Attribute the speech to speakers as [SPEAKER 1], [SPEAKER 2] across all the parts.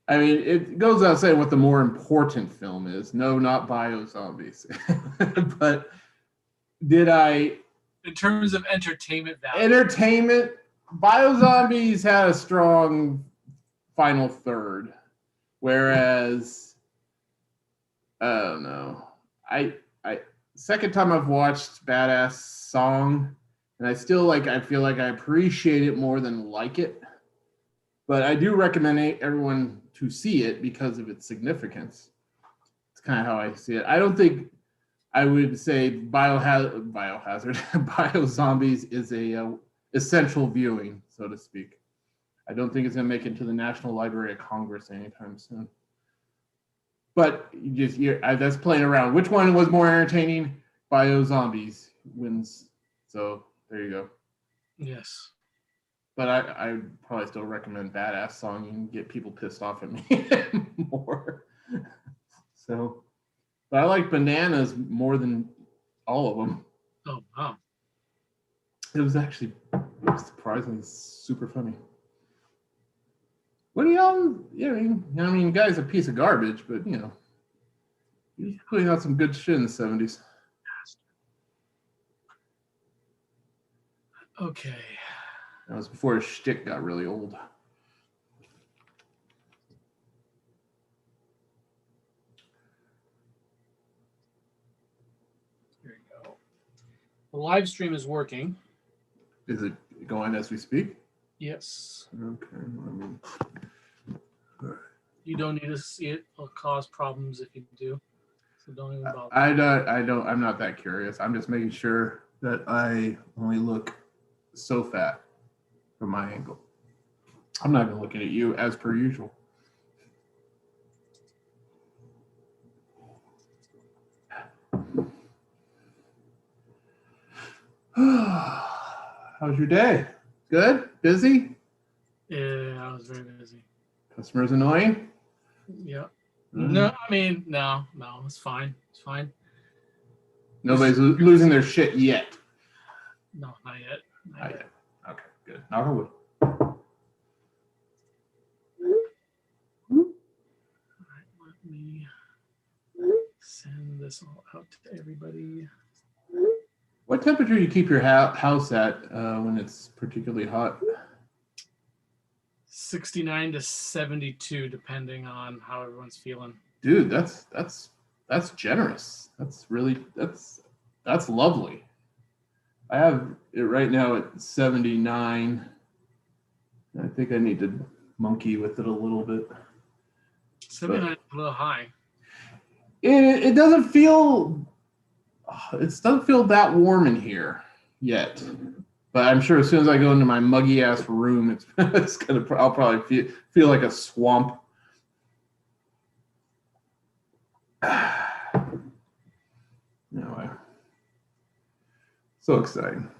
[SPEAKER 1] I mean, it goes without saying what the more important film is. No, not Biozombies. But did I...
[SPEAKER 2] In terms of entertainment value.
[SPEAKER 1] Entertainment, Biozombies had a strong final third. Whereas, I don't know. Second time I've watched Badass Song, and I feel like I appreciate it more than like it. But I do recommend everyone to see it because of its significance. It's kind of how I see it. I don't think I would say Biozombies is a essential viewing, so to speak. I don't think it's going to make it to the National Library of Congress anytime soon. But that's playing around. Which one was more entertaining? Biozombies wins. So there you go.
[SPEAKER 2] Yes.
[SPEAKER 1] But I would probably still recommend Badass Song and get people pissed off at me more. So, but I like Bananas more than all of them.
[SPEAKER 2] Oh, wow.
[SPEAKER 1] It was actually surprisingly super funny. What do y'all? Yeah, I mean, guy's a piece of garbage, but you know, he's putting out some good shit in the 70s.
[SPEAKER 2] Okay.
[SPEAKER 1] That was before his shtick got really old.
[SPEAKER 2] Here you go. The live stream is working.
[SPEAKER 1] Is it going as we speak?
[SPEAKER 2] Yes.
[SPEAKER 1] Okay.
[SPEAKER 2] You don't need to see it. It'll cause problems if you do. So don't even bother.
[SPEAKER 1] I'm not that curious. I'm just making sure that I only look so fat from my angle. I'm not even looking at you as per usual. How's your day? Good? Busy?
[SPEAKER 2] Yeah, I was very busy.
[SPEAKER 1] Customers annoying?
[SPEAKER 2] Yeah. No, I mean, no, it's fine. It's fine.
[SPEAKER 1] Nobody's losing their shit yet.
[SPEAKER 2] No, not yet.
[SPEAKER 1] Not yet. Okay, good. Knock on wood.
[SPEAKER 2] All right, let me send this all out to everybody.
[SPEAKER 1] What temperature do you keep your house at when it's particularly hot?
[SPEAKER 2] 69 to 72, depending on how everyone's feeling.
[SPEAKER 1] Dude, that's generous. That's lovely. I have it right now at 79. I think I need to monkey with it a little bit.
[SPEAKER 2] 79 is a little high.
[SPEAKER 1] It doesn't feel that warm in here yet. But I'm sure as soon as I go into my muggy ass room, I'll probably feel like a swamp. Anyway, so exciting.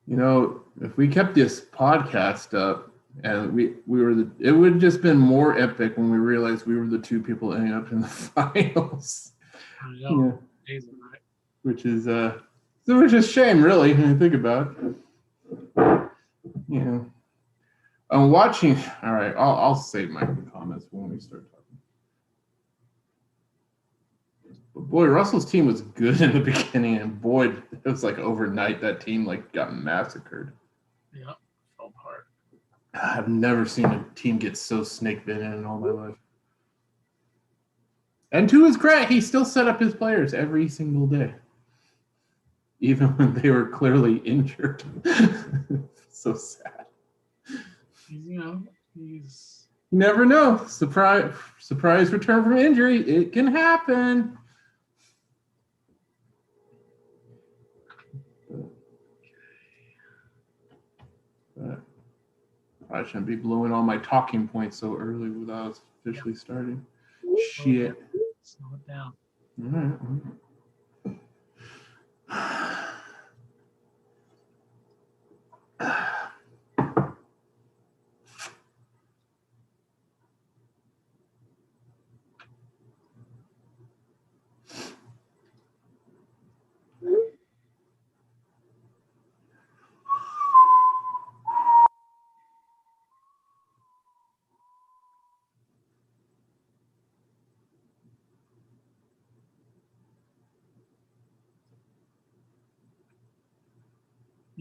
[SPEAKER 1] You know, if we kept this podcast up and it would have just been more epic when we realized we were the two people ending up in the finals.
[SPEAKER 2] I know. Yeah.
[SPEAKER 1] Which is a shame, really, when you think about it. You know, I'm watching. All right, I'll save my comments when we start talking. But boy, Russell's team was good in the beginning, and boy, it was like overnight that team got massacred.
[SPEAKER 2] Yeah, fell apart.
[SPEAKER 1] I've never seen a team get so snake bitten in all my life. And to his credit, he still set up his players every single day, even when they were clearly injured. So sad.
[SPEAKER 2] You
[SPEAKER 1] never know. Surprise return from injury. It can happen. But I shouldn't be blowing all my talking points so early without officially starting. Shit.
[SPEAKER 2] Slow it down.
[SPEAKER 1] All right.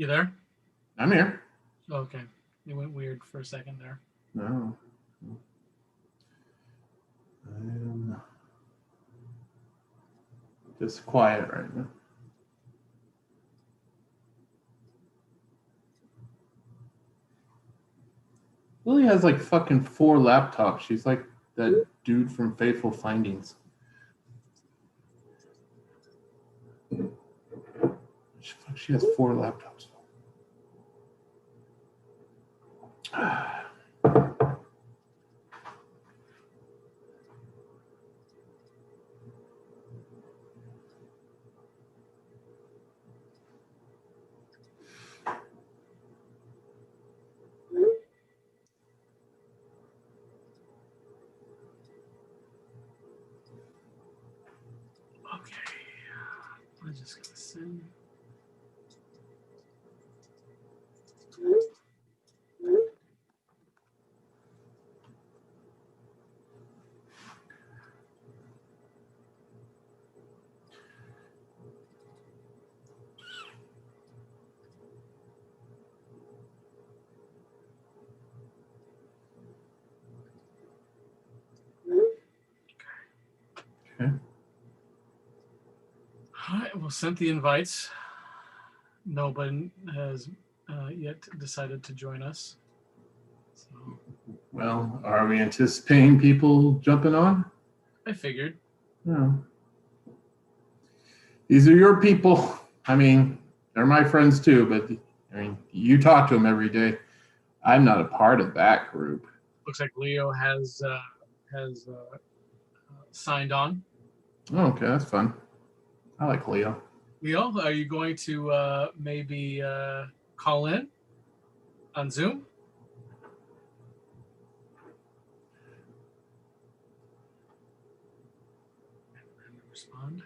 [SPEAKER 2] You there?
[SPEAKER 1] I'm here.
[SPEAKER 2] Okay. It went weird for a second there.
[SPEAKER 1] No. I'm just quiet right now. Lily has like fucking 4 laptops. She's like that dude from Fateful Findings. She has 4 laptops.
[SPEAKER 2] Okay. I'm just gonna send.
[SPEAKER 1] Okay.
[SPEAKER 2] All right. Well, sent the invites. Nobody has yet decided to join us. So
[SPEAKER 1] Well, are we anticipating people jumping on?
[SPEAKER 2] I figured.
[SPEAKER 1] No. These are your people. I mean, they're my friends too, but I mean, you talk to them every day. I'm not a part of that group.
[SPEAKER 2] Looks like Leo has signed on.
[SPEAKER 1] Oh, okay, that's fun. I like Leo.
[SPEAKER 2] Leo, are you going to maybe call in on Zoom? Respond.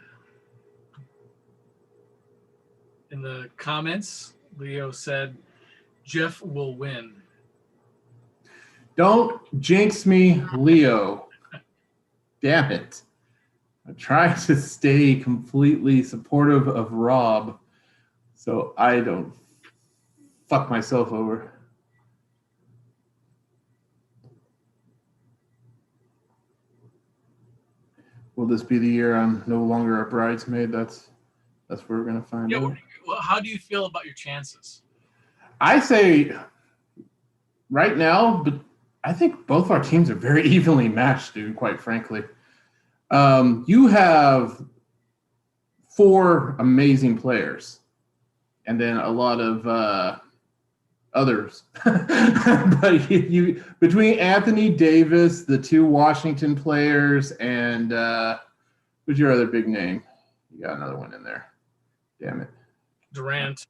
[SPEAKER 2] In the comments, Leo said, Jeff will win.
[SPEAKER 1] Don't jinx me, Leo. Damn it. I try to stay completely supportive of Rob so I don't fuck myself over. Will this be the year I'm no longer a bridesmaid? That's what we're gonna find out.
[SPEAKER 2] Well, how do you feel about your chances?
[SPEAKER 1] I say right now, but I think both our teams are very evenly matched, dude, quite frankly. You have 4 amazing players and then a lot of others. But you between Anthony Davis, the 2 Washington players, and who's your other big name? You got another one in there. Damn it.
[SPEAKER 2] Durant.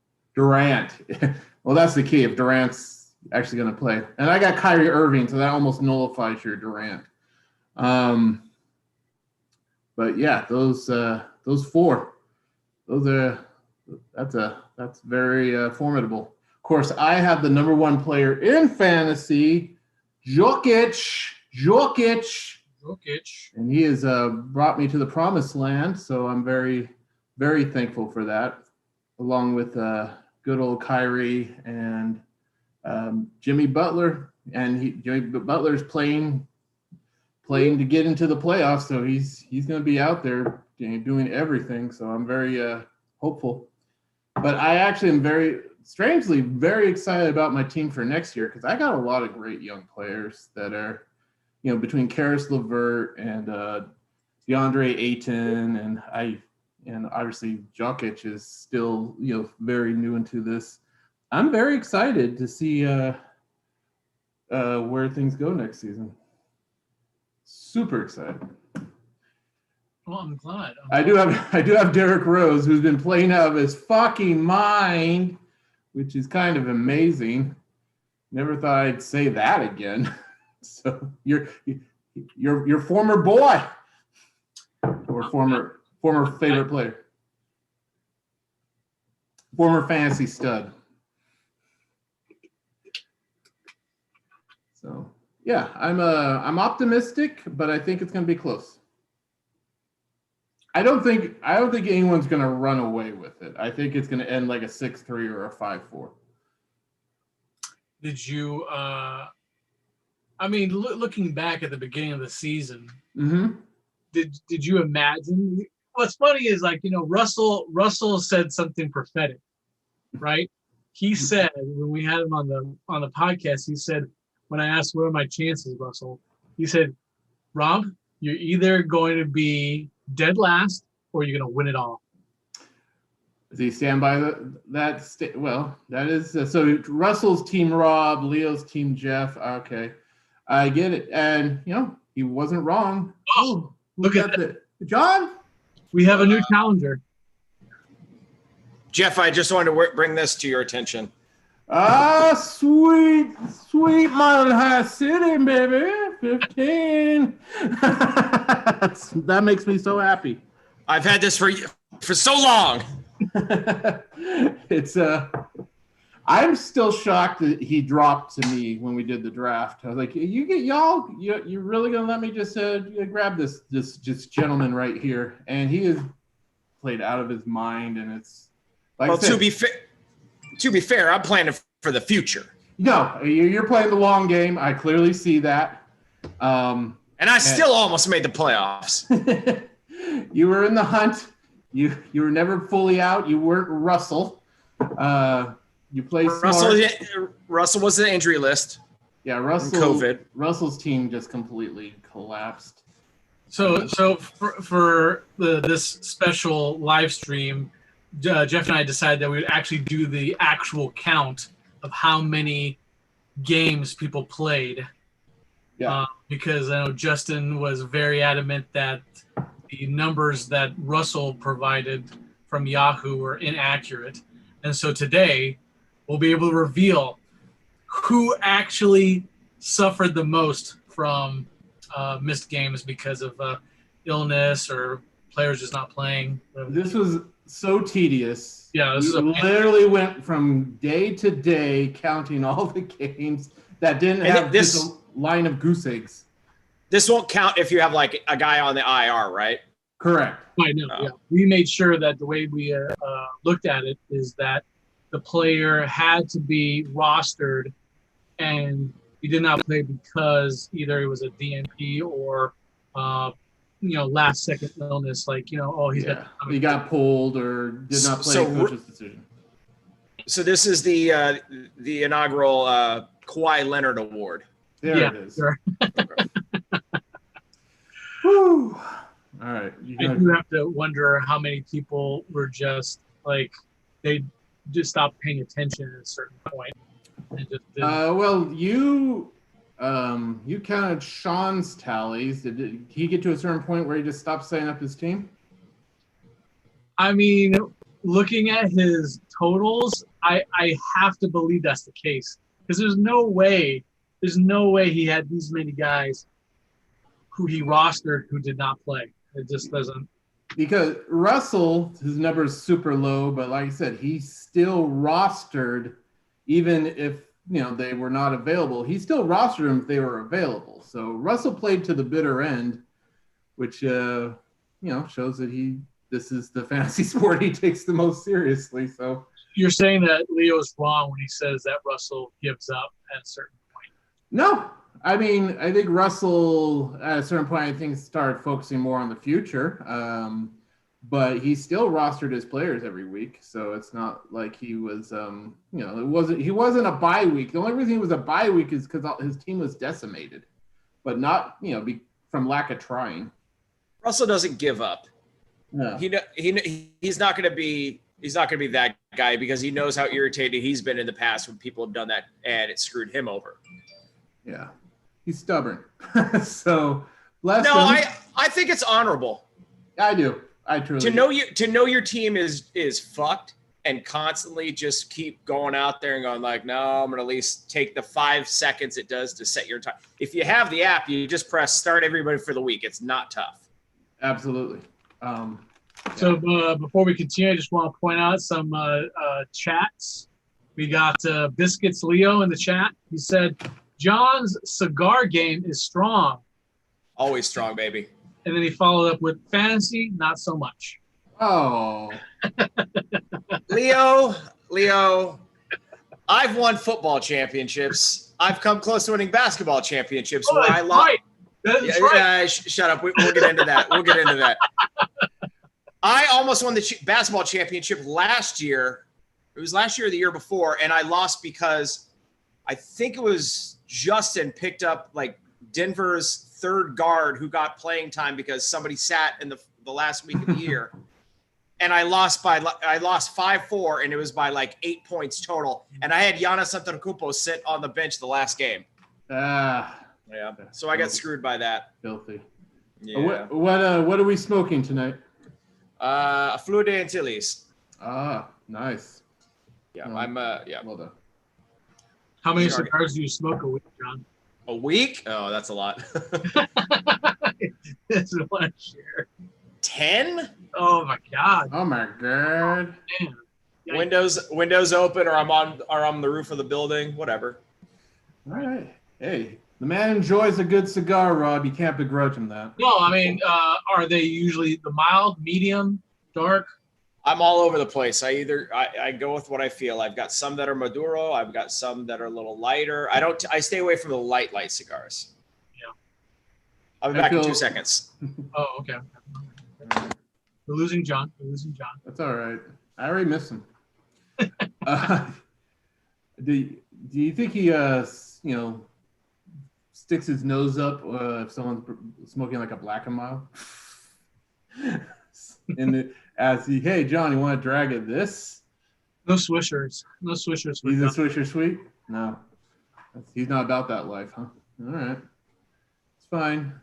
[SPEAKER 1] Well, that's the key if Durant's actually going to play. And I got Kyrie Irving, so that almost nullifies your Durant. But yeah, those 4, that's very formidable. Of course, I have the number 1 player in fantasy, Jokic, and he has brought me to the promised land. So I'm very, very thankful for that, along with good old Kyrie and Jimmy Butler. And Jimmy Butler's playing to get into the playoffs, so he's going to be out there doing everything. So I'm very hopeful. But I actually am very excited about my team for next year because I got a lot of great young players that are, between Karis LeVert and DeAndre Ayton and obviously Jokic is still very new into this. I'm very excited to see where things go next season. Super excited.
[SPEAKER 2] Well, I'm glad.
[SPEAKER 1] I do have Derrick Rose, who's been playing out of his fucking mind, which is kind of amazing. Never thought I'd say that again. So your former boy or former favorite player, former fantasy stud. So yeah, I'm optimistic, but I think it's going to be close. I don't think anyone's going to run away with it. I think it's going to end like a 6-3 or a 5-4.
[SPEAKER 2] Did you? I mean, looking back at the beginning of the season, did you imagine? What's funny is Russell said something prophetic, right? He said when we had him on the podcast, he said, when I asked what are my chances, Russell, he said, Rob, you're either going to be dead last or you're going to win it all.
[SPEAKER 1] Does he stand by that? Well, that is so. Russell's team Rob, Leo's team Jeff. Okay, I get it, and he wasn't wrong.
[SPEAKER 2] Oh, look at that,
[SPEAKER 1] John.
[SPEAKER 2] We have a new challenger.
[SPEAKER 3] Jeff, I just wanted to bring this to your attention.
[SPEAKER 1] Sweet Mile High City, baby. 15. That makes me so happy.
[SPEAKER 3] I've had this for so long.
[SPEAKER 1] It's I'm still shocked that he dropped to me when we did the draft. I was like, you're really gonna let me just grab this gentleman right here? And he is played out of his mind, and it's like, well,
[SPEAKER 3] to be fair, I'm planning for the future.
[SPEAKER 1] No, you're playing the long game. I clearly see that.
[SPEAKER 3] And I still almost made the playoffs.
[SPEAKER 1] You were in the hunt. You were never fully out. You weren't Russell. You played smart.
[SPEAKER 3] Russell was the injury list.
[SPEAKER 1] Yeah,
[SPEAKER 3] COVID.
[SPEAKER 1] Russell's team just completely collapsed.
[SPEAKER 2] So for this special live stream, Jeff and I decided that we would actually do the actual count of how many games people played.
[SPEAKER 1] Yeah.
[SPEAKER 2] Because I know Justin was very adamant that the numbers that Russell provided from Yahoo were inaccurate. And so today we'll be able to reveal who actually suffered the most from missed games because of illness or players just not playing.
[SPEAKER 1] This was so tedious.
[SPEAKER 2] Yeah, this
[SPEAKER 1] literally went from day to day counting all the games that didn't have this line of goose eggs.
[SPEAKER 3] This won't count if you have like a guy on the IR, right?
[SPEAKER 1] Correct.
[SPEAKER 2] I know. Yeah. We made sure that the way we looked at it is that the player had to be rostered, and he did not play because either it was a DNP or last second illness, like
[SPEAKER 1] he got pulled or did not play. Coach's decision.
[SPEAKER 3] So this is the inaugural Kawhi Leonard Award.
[SPEAKER 1] There it is.
[SPEAKER 2] Sure.
[SPEAKER 1] Whew. All right.
[SPEAKER 2] I do have to wonder how many people were just like they just stopped paying attention at a certain point. And just
[SPEAKER 1] well, you counted Sean's tallies. Did he get to a certain point where he just stopped setting up his team?
[SPEAKER 2] I mean, looking at his totals, I have to believe that's the case, because there's no way he had these many guys who he rostered who did not play. It just doesn't.
[SPEAKER 1] Because Russell, his number is super low, but like I said, he still rostered, even if they were not available. He still rostered them if they were available. So Russell played to the bitter end, which shows that this is the fantasy sport he takes the most seriously. So
[SPEAKER 2] you're saying that Leo's wrong when he says that Russell gives up at a certain point?
[SPEAKER 1] No. I mean, I think Russell, at a certain point, started focusing more on the future. But he still rostered his players every week, so it's not like he was, he wasn't a bye week. The only reason he was a bye week is because his team was decimated, but not, from lack of trying.
[SPEAKER 3] Russell doesn't give up.
[SPEAKER 1] No.
[SPEAKER 3] He's not going to be that guy, because he knows how irritated he's been in the past when people have done that and it screwed him over.
[SPEAKER 1] Yeah. He's stubborn. So bless him.
[SPEAKER 3] I think it's honorable.
[SPEAKER 1] I do. I truly
[SPEAKER 3] to know your team is fucked and constantly just keep going out there and going like, no, I'm gonna at least take the 5 seconds it does to set your time. If you have the app, you just press start everybody for the week. It's not tough.
[SPEAKER 1] Absolutely.
[SPEAKER 2] So before we continue, I just want to point out some chats. We got Biscuits Leo in the chat. He said, John's cigar game is strong.
[SPEAKER 3] Always strong, baby.
[SPEAKER 2] And then he followed up with fantasy, not so much.
[SPEAKER 1] Oh.
[SPEAKER 3] Leo, I've won football championships. I've come close to winning basketball championships where I lost.
[SPEAKER 2] Right. That's right.
[SPEAKER 3] Shut up. We'll get into that. I almost won the basketball championship last year. It was last year or the year before, and I lost because I think it was Justin picked up like Denver's third guard who got playing time because somebody sat in the last week of the year. And I lost 5-4, and it was by like 8 points total. And I had Giannis Antetokounmpo sit on the bench the last game. Yeah. So I got screwed by that.
[SPEAKER 1] Filthy.
[SPEAKER 3] Yeah.
[SPEAKER 1] What are we smoking tonight?
[SPEAKER 3] A Fleur de Antilles.
[SPEAKER 1] Ah, nice.
[SPEAKER 3] Yeah,
[SPEAKER 1] Well done.
[SPEAKER 2] How many cigars do you smoke a week, John?
[SPEAKER 3] A week? Oh, that's a lot.
[SPEAKER 2] That's one share.
[SPEAKER 3] 10?
[SPEAKER 2] Oh my God.
[SPEAKER 1] Oh my God.
[SPEAKER 2] Man.
[SPEAKER 3] Windows open, or I'm on the roof of the building, whatever.
[SPEAKER 1] All right. Hey, the man enjoys a good cigar, Rob. You can't begrudge him that.
[SPEAKER 2] No, I mean, are they usually the mild, medium, dark?
[SPEAKER 3] I'm all over the place. I go with what I feel. I've got some that are Maduro. I've got some that are a little lighter. I stay away from the light cigars.
[SPEAKER 2] Yeah.
[SPEAKER 3] I'll be back in 2 seconds.
[SPEAKER 2] Oh, okay. We're losing John.
[SPEAKER 1] That's all right. I already missed him. Do you think he sticks his nose up if someone's smoking like a Black and Mild? Hey John, you want to drag at this?
[SPEAKER 2] No swishers.
[SPEAKER 1] He's a Swisher Sweet? No. He's not about that life, huh? All right. It's fine.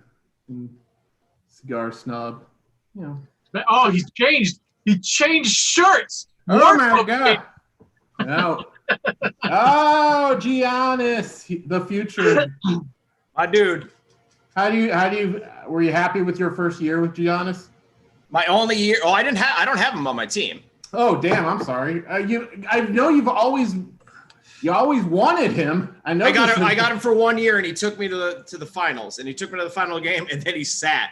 [SPEAKER 1] Cigar snob. You know.
[SPEAKER 2] Oh, he's changed. He changed shirts.
[SPEAKER 1] Oh my God. No. Oh, Giannis, the future.
[SPEAKER 3] My dude.
[SPEAKER 1] How do you were you happy with your first year with Giannis?
[SPEAKER 3] My only year. Oh, I don't have him on my team.
[SPEAKER 1] Oh, damn, I'm sorry. I know you always wanted him. I know.
[SPEAKER 3] I got him for 1 year, and he took me to the finals, and he took me to the final game, and then he sat.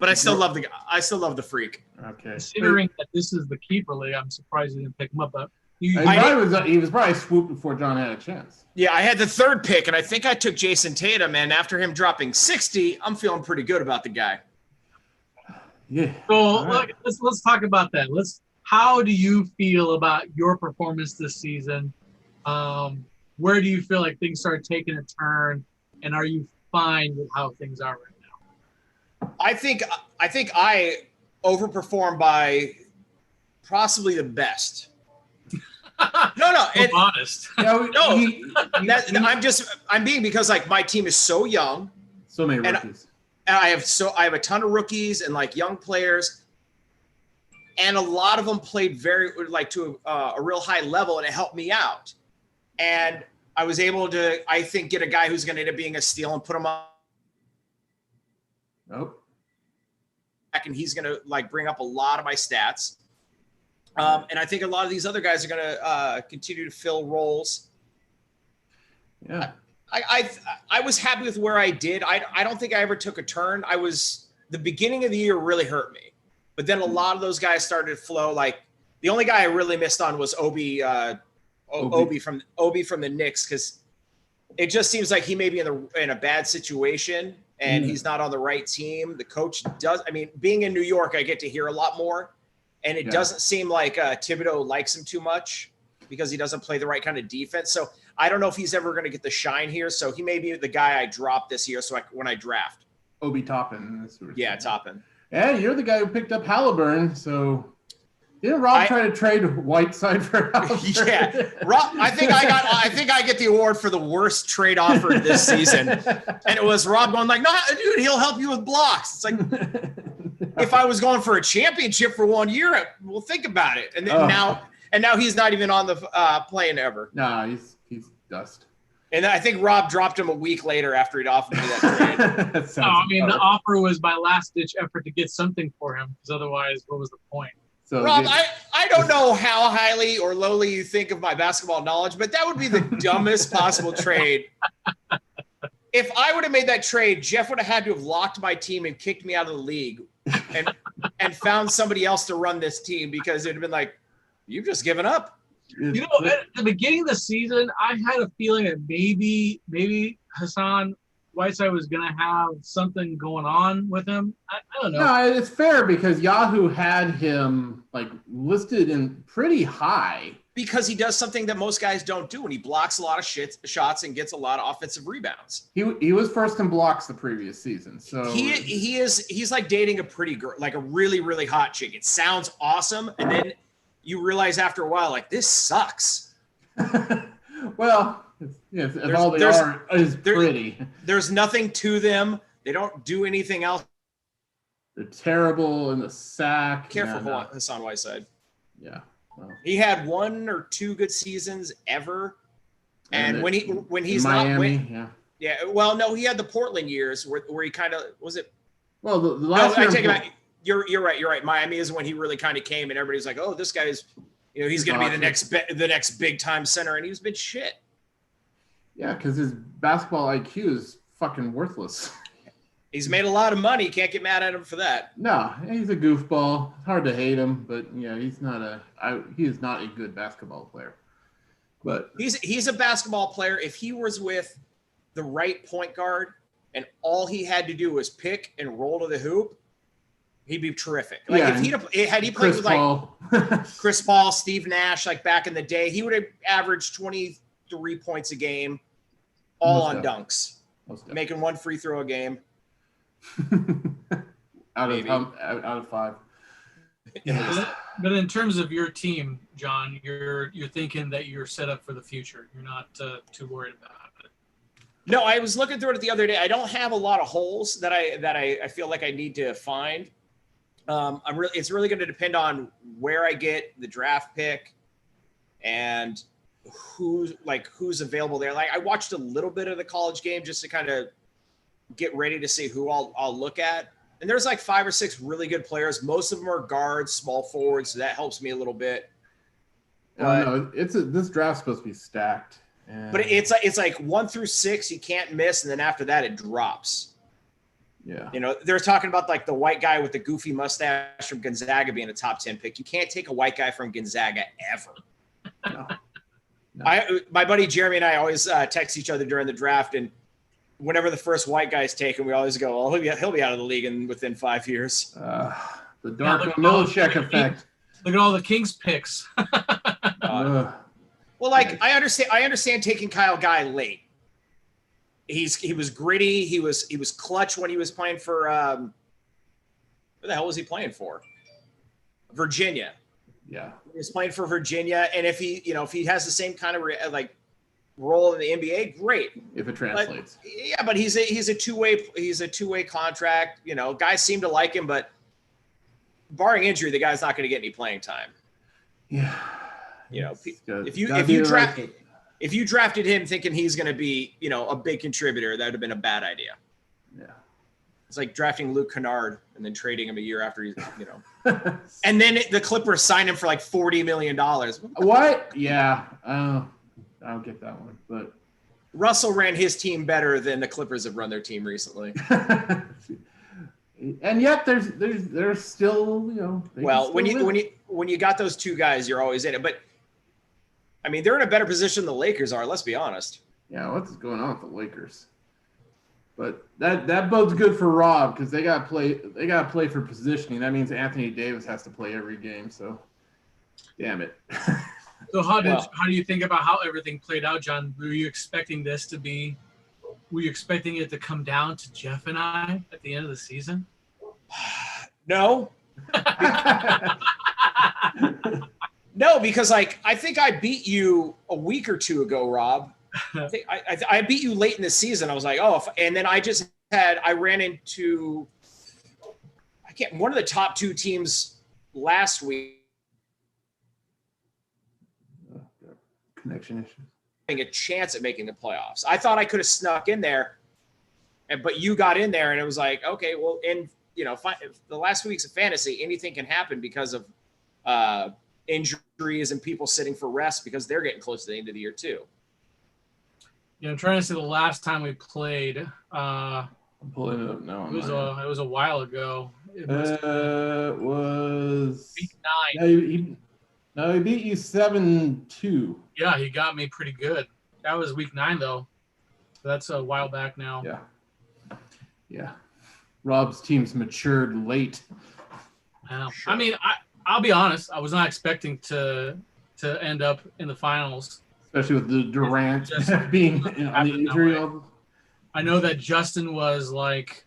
[SPEAKER 3] But I still love the guy. I still love the freak.
[SPEAKER 1] Okay.
[SPEAKER 2] Considering that this is the keeper league, I'm surprised he didn't pick him up. But
[SPEAKER 1] he was probably swooped before John had a chance.
[SPEAKER 3] Yeah, I had the third pick, and I think I took Jason Tatum, and after him dropping 60, I'm feeling pretty good about the guy.
[SPEAKER 1] Yeah.
[SPEAKER 2] So let's talk about that. How do you feel about your performance this season? Where do you feel like things start taking a turn, and are you fine with how things are right now?
[SPEAKER 3] I think I overperformed by possibly the best. No.
[SPEAKER 2] I'm honest.
[SPEAKER 3] I'm being because like my team is so young.
[SPEAKER 1] So many rookies.
[SPEAKER 3] And I have a ton of rookies and like young players, and a lot of them played very like to a real high level, and it helped me out. And I was able to, I think, get a guy who's going to end up being a steal and put him on.
[SPEAKER 1] Nope.
[SPEAKER 3] And he's going to like bring up a lot of my stats. And I think a lot of these other guys are going to continue to fill roles.
[SPEAKER 1] Yeah.
[SPEAKER 3] I was happy with where I did. I don't think I ever took a turn. The beginning of the year really hurt me, but then a lot of those guys started to flow. Like the only guy I really missed on was Obi from the Knicks, because it just seems like he may be in a bad situation and he's not on the right team. The coach does. I mean, being in New York, I get to hear a lot more, and it doesn't seem like Thibodeau likes him too much because he doesn't play the right kind of defense. So I don't know if he's ever going to get the shine here. So he may be the guy I drop this year. So when I draft,
[SPEAKER 1] Obi Toppin.
[SPEAKER 3] Toppin.
[SPEAKER 1] Yeah, you're the guy who picked up Halliburton. So didn't Rob try to trade Whiteside for Halliburton?
[SPEAKER 3] Yeah, Rob. I think I get the award for the worst trade offer this season, and it was Rob going like, "No, dude, he'll help you with blocks." It's like, if I was going for a championship for 1 year, we'll think about it. And then now he's not even on the playing ever.
[SPEAKER 1] Nah, he's dust.
[SPEAKER 3] And I think Rob dropped him a week later after he'd offered me that trade.
[SPEAKER 2] The offer was my last-ditch effort to get something for him, because otherwise, what was the point?
[SPEAKER 3] So Rob, I don't know how highly or lowly you think of my basketball knowledge, but that would be the dumbest possible trade If I would have made that trade, Jeff would have had to have locked my team and kicked me out of the league and found somebody else to run this team because it'd have been like, you've just given up.
[SPEAKER 2] You know, at the beginning of the season, I had a feeling that maybe Hassan Whiteside was going to have something going on with him. I don't know.
[SPEAKER 1] No, it's fair because Yahoo had him like listed in pretty high.
[SPEAKER 3] Because he does something that most guys don't do, and he blocks a lot of shots and gets a lot of offensive rebounds.
[SPEAKER 1] He was first in blocks the previous season, so
[SPEAKER 3] he's like dating a pretty girl, like a really, really hot chick. It sounds awesome, and then you realize after a while, like, this sucks.
[SPEAKER 1] Well, if all they are is pretty.
[SPEAKER 3] There's nothing to them. They don't do anything else.
[SPEAKER 1] They're terrible in the sack.
[SPEAKER 3] Careful, Hassan Whiteside.
[SPEAKER 1] Yeah. Well,
[SPEAKER 3] he had 1 or 2 good seasons ever, and when he's
[SPEAKER 1] Miami,
[SPEAKER 3] not yeah. Well, no, he had the Portland years where he kind of was it.
[SPEAKER 1] Well, the last year
[SPEAKER 3] I take it back. You're right. You're right. Miami is when he really kind of came, and everybody's like, "Oh, this guy's, he's going to be the next big time center," and he's been shit.
[SPEAKER 1] Yeah, because his basketball IQ is fucking worthless.
[SPEAKER 3] He's made a lot of money. Can't get mad at him for that.
[SPEAKER 1] No, he's a goofball. It's hard to hate him, but he's not he is not a good basketball player. But
[SPEAKER 3] he's a basketball player. If he was with the right point guard and all he had to do was pick and roll to the hoop, he'd be terrific. Like if had he played with like Chris Paul, Steve Nash, like back in the day, he would have averaged 23 points a game, all on dunks, making 1 free throw a game.
[SPEAKER 1] out of 5.
[SPEAKER 2] Yeah. But in terms of your team, John, you're thinking that you're set up for the future. You're not too worried about it.
[SPEAKER 3] No, I was looking through it the other day. I don't have a lot of holes that I feel like I need to find. It's really going to depend on where I get the draft pick and who's available there. Like I watched a little bit of the college game just to kind of get ready to see who I'll look at. And there's like 5 or 6 really good players. Most of them are guards, small forwards, so that helps me a little bit.
[SPEAKER 1] No, this draft's supposed to be stacked.
[SPEAKER 3] But it's like 1 through 6 you can't miss, and then after that it drops.
[SPEAKER 1] Yeah.
[SPEAKER 3] They're talking about like the white guy with the goofy mustache from Gonzaga being a top 10 pick. You can't take a white guy from Gonzaga ever.
[SPEAKER 1] No.
[SPEAKER 3] My buddy Jeremy and I always text each other during the draft, and whenever the first white guy's taken, we always go, "Oh, he'll be out of the league within 5 years."
[SPEAKER 1] The Darko Milicic effect.
[SPEAKER 2] Look at all the Kings picks.
[SPEAKER 3] Well, like I understand taking Kyle Guy late. He was gritty. He was clutch when he was playing for. Who the hell was he playing for? Virginia.
[SPEAKER 1] Yeah,
[SPEAKER 3] he was playing for Virginia, and if he has the same kind of role in the NBA, great.
[SPEAKER 1] If it translates.
[SPEAKER 3] But he's a two-way contract. Guys seem to like him, but barring injury, the guy's not going to get any playing time.
[SPEAKER 1] Yeah.
[SPEAKER 3] If you drafted him thinking he's going to be, a big contributor, that would have been a bad idea.
[SPEAKER 1] Yeah.
[SPEAKER 3] It's like drafting Luke Kennard and then trading him a year after he's, and then the Clippers signed him for like $40 million.
[SPEAKER 1] What? Yeah. I don't get that one, but
[SPEAKER 3] Russell ran his team better than the Clippers have run their team recently.
[SPEAKER 1] And yet there's still,
[SPEAKER 3] well, when you got those 2 guys, you're always in it. But I mean, they're in a better position than the Lakers are. Let's be honest.
[SPEAKER 1] Yeah, what's going on with the Lakers? But that bodes good for Rob because they got to play for positioning. That means Anthony Davis has to play every game. So, damn it.
[SPEAKER 2] So how do you think about how everything played out, John? Were you expecting it to come down to Jeff and I at the end of the season?
[SPEAKER 3] No. No, because I think I beat you a week or 2 ago, Rob. I beat you late in the season. I was like, and then I ran into one of the top 2 teams last week.
[SPEAKER 1] Connection issues.
[SPEAKER 3] Having a chance at making the playoffs. I thought I could have snuck in there, but you got in there, and it was like, okay, well, the last weeks of fantasy, anything can happen because of injuries and people sitting for rest because they're getting close to the end of the year too.
[SPEAKER 2] Yeah, I'm trying to see the last time we played.
[SPEAKER 1] I'm pulling it up now.
[SPEAKER 2] It was a while ago. It
[SPEAKER 1] was
[SPEAKER 2] week 9.
[SPEAKER 1] No, he beat you 7-2.
[SPEAKER 2] Yeah, he got me pretty good. That was week 9 though. That's a while back now.
[SPEAKER 1] Yeah. Rob's team's matured late.
[SPEAKER 2] Sure. I mean, I'll be honest. I was not expecting to end up in the finals,
[SPEAKER 1] especially with the Durant being on the injury.
[SPEAKER 2] I know that Justin was like,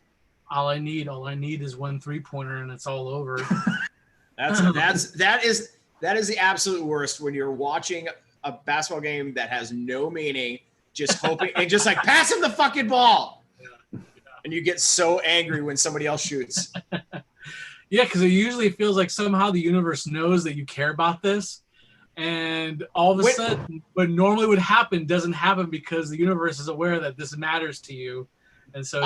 [SPEAKER 2] all I need is 1 3-pointer and it's all over.
[SPEAKER 3] That is the absolute worst when you're watching a basketball game that has no meaning, just hoping and just like pass him the fucking ball. Yeah. And you get so angry when somebody else shoots.
[SPEAKER 2] Yeah, because it usually feels like somehow the universe knows that you care about this. And all of a sudden, what normally would happen doesn't happen because the universe is aware that this matters to you. And so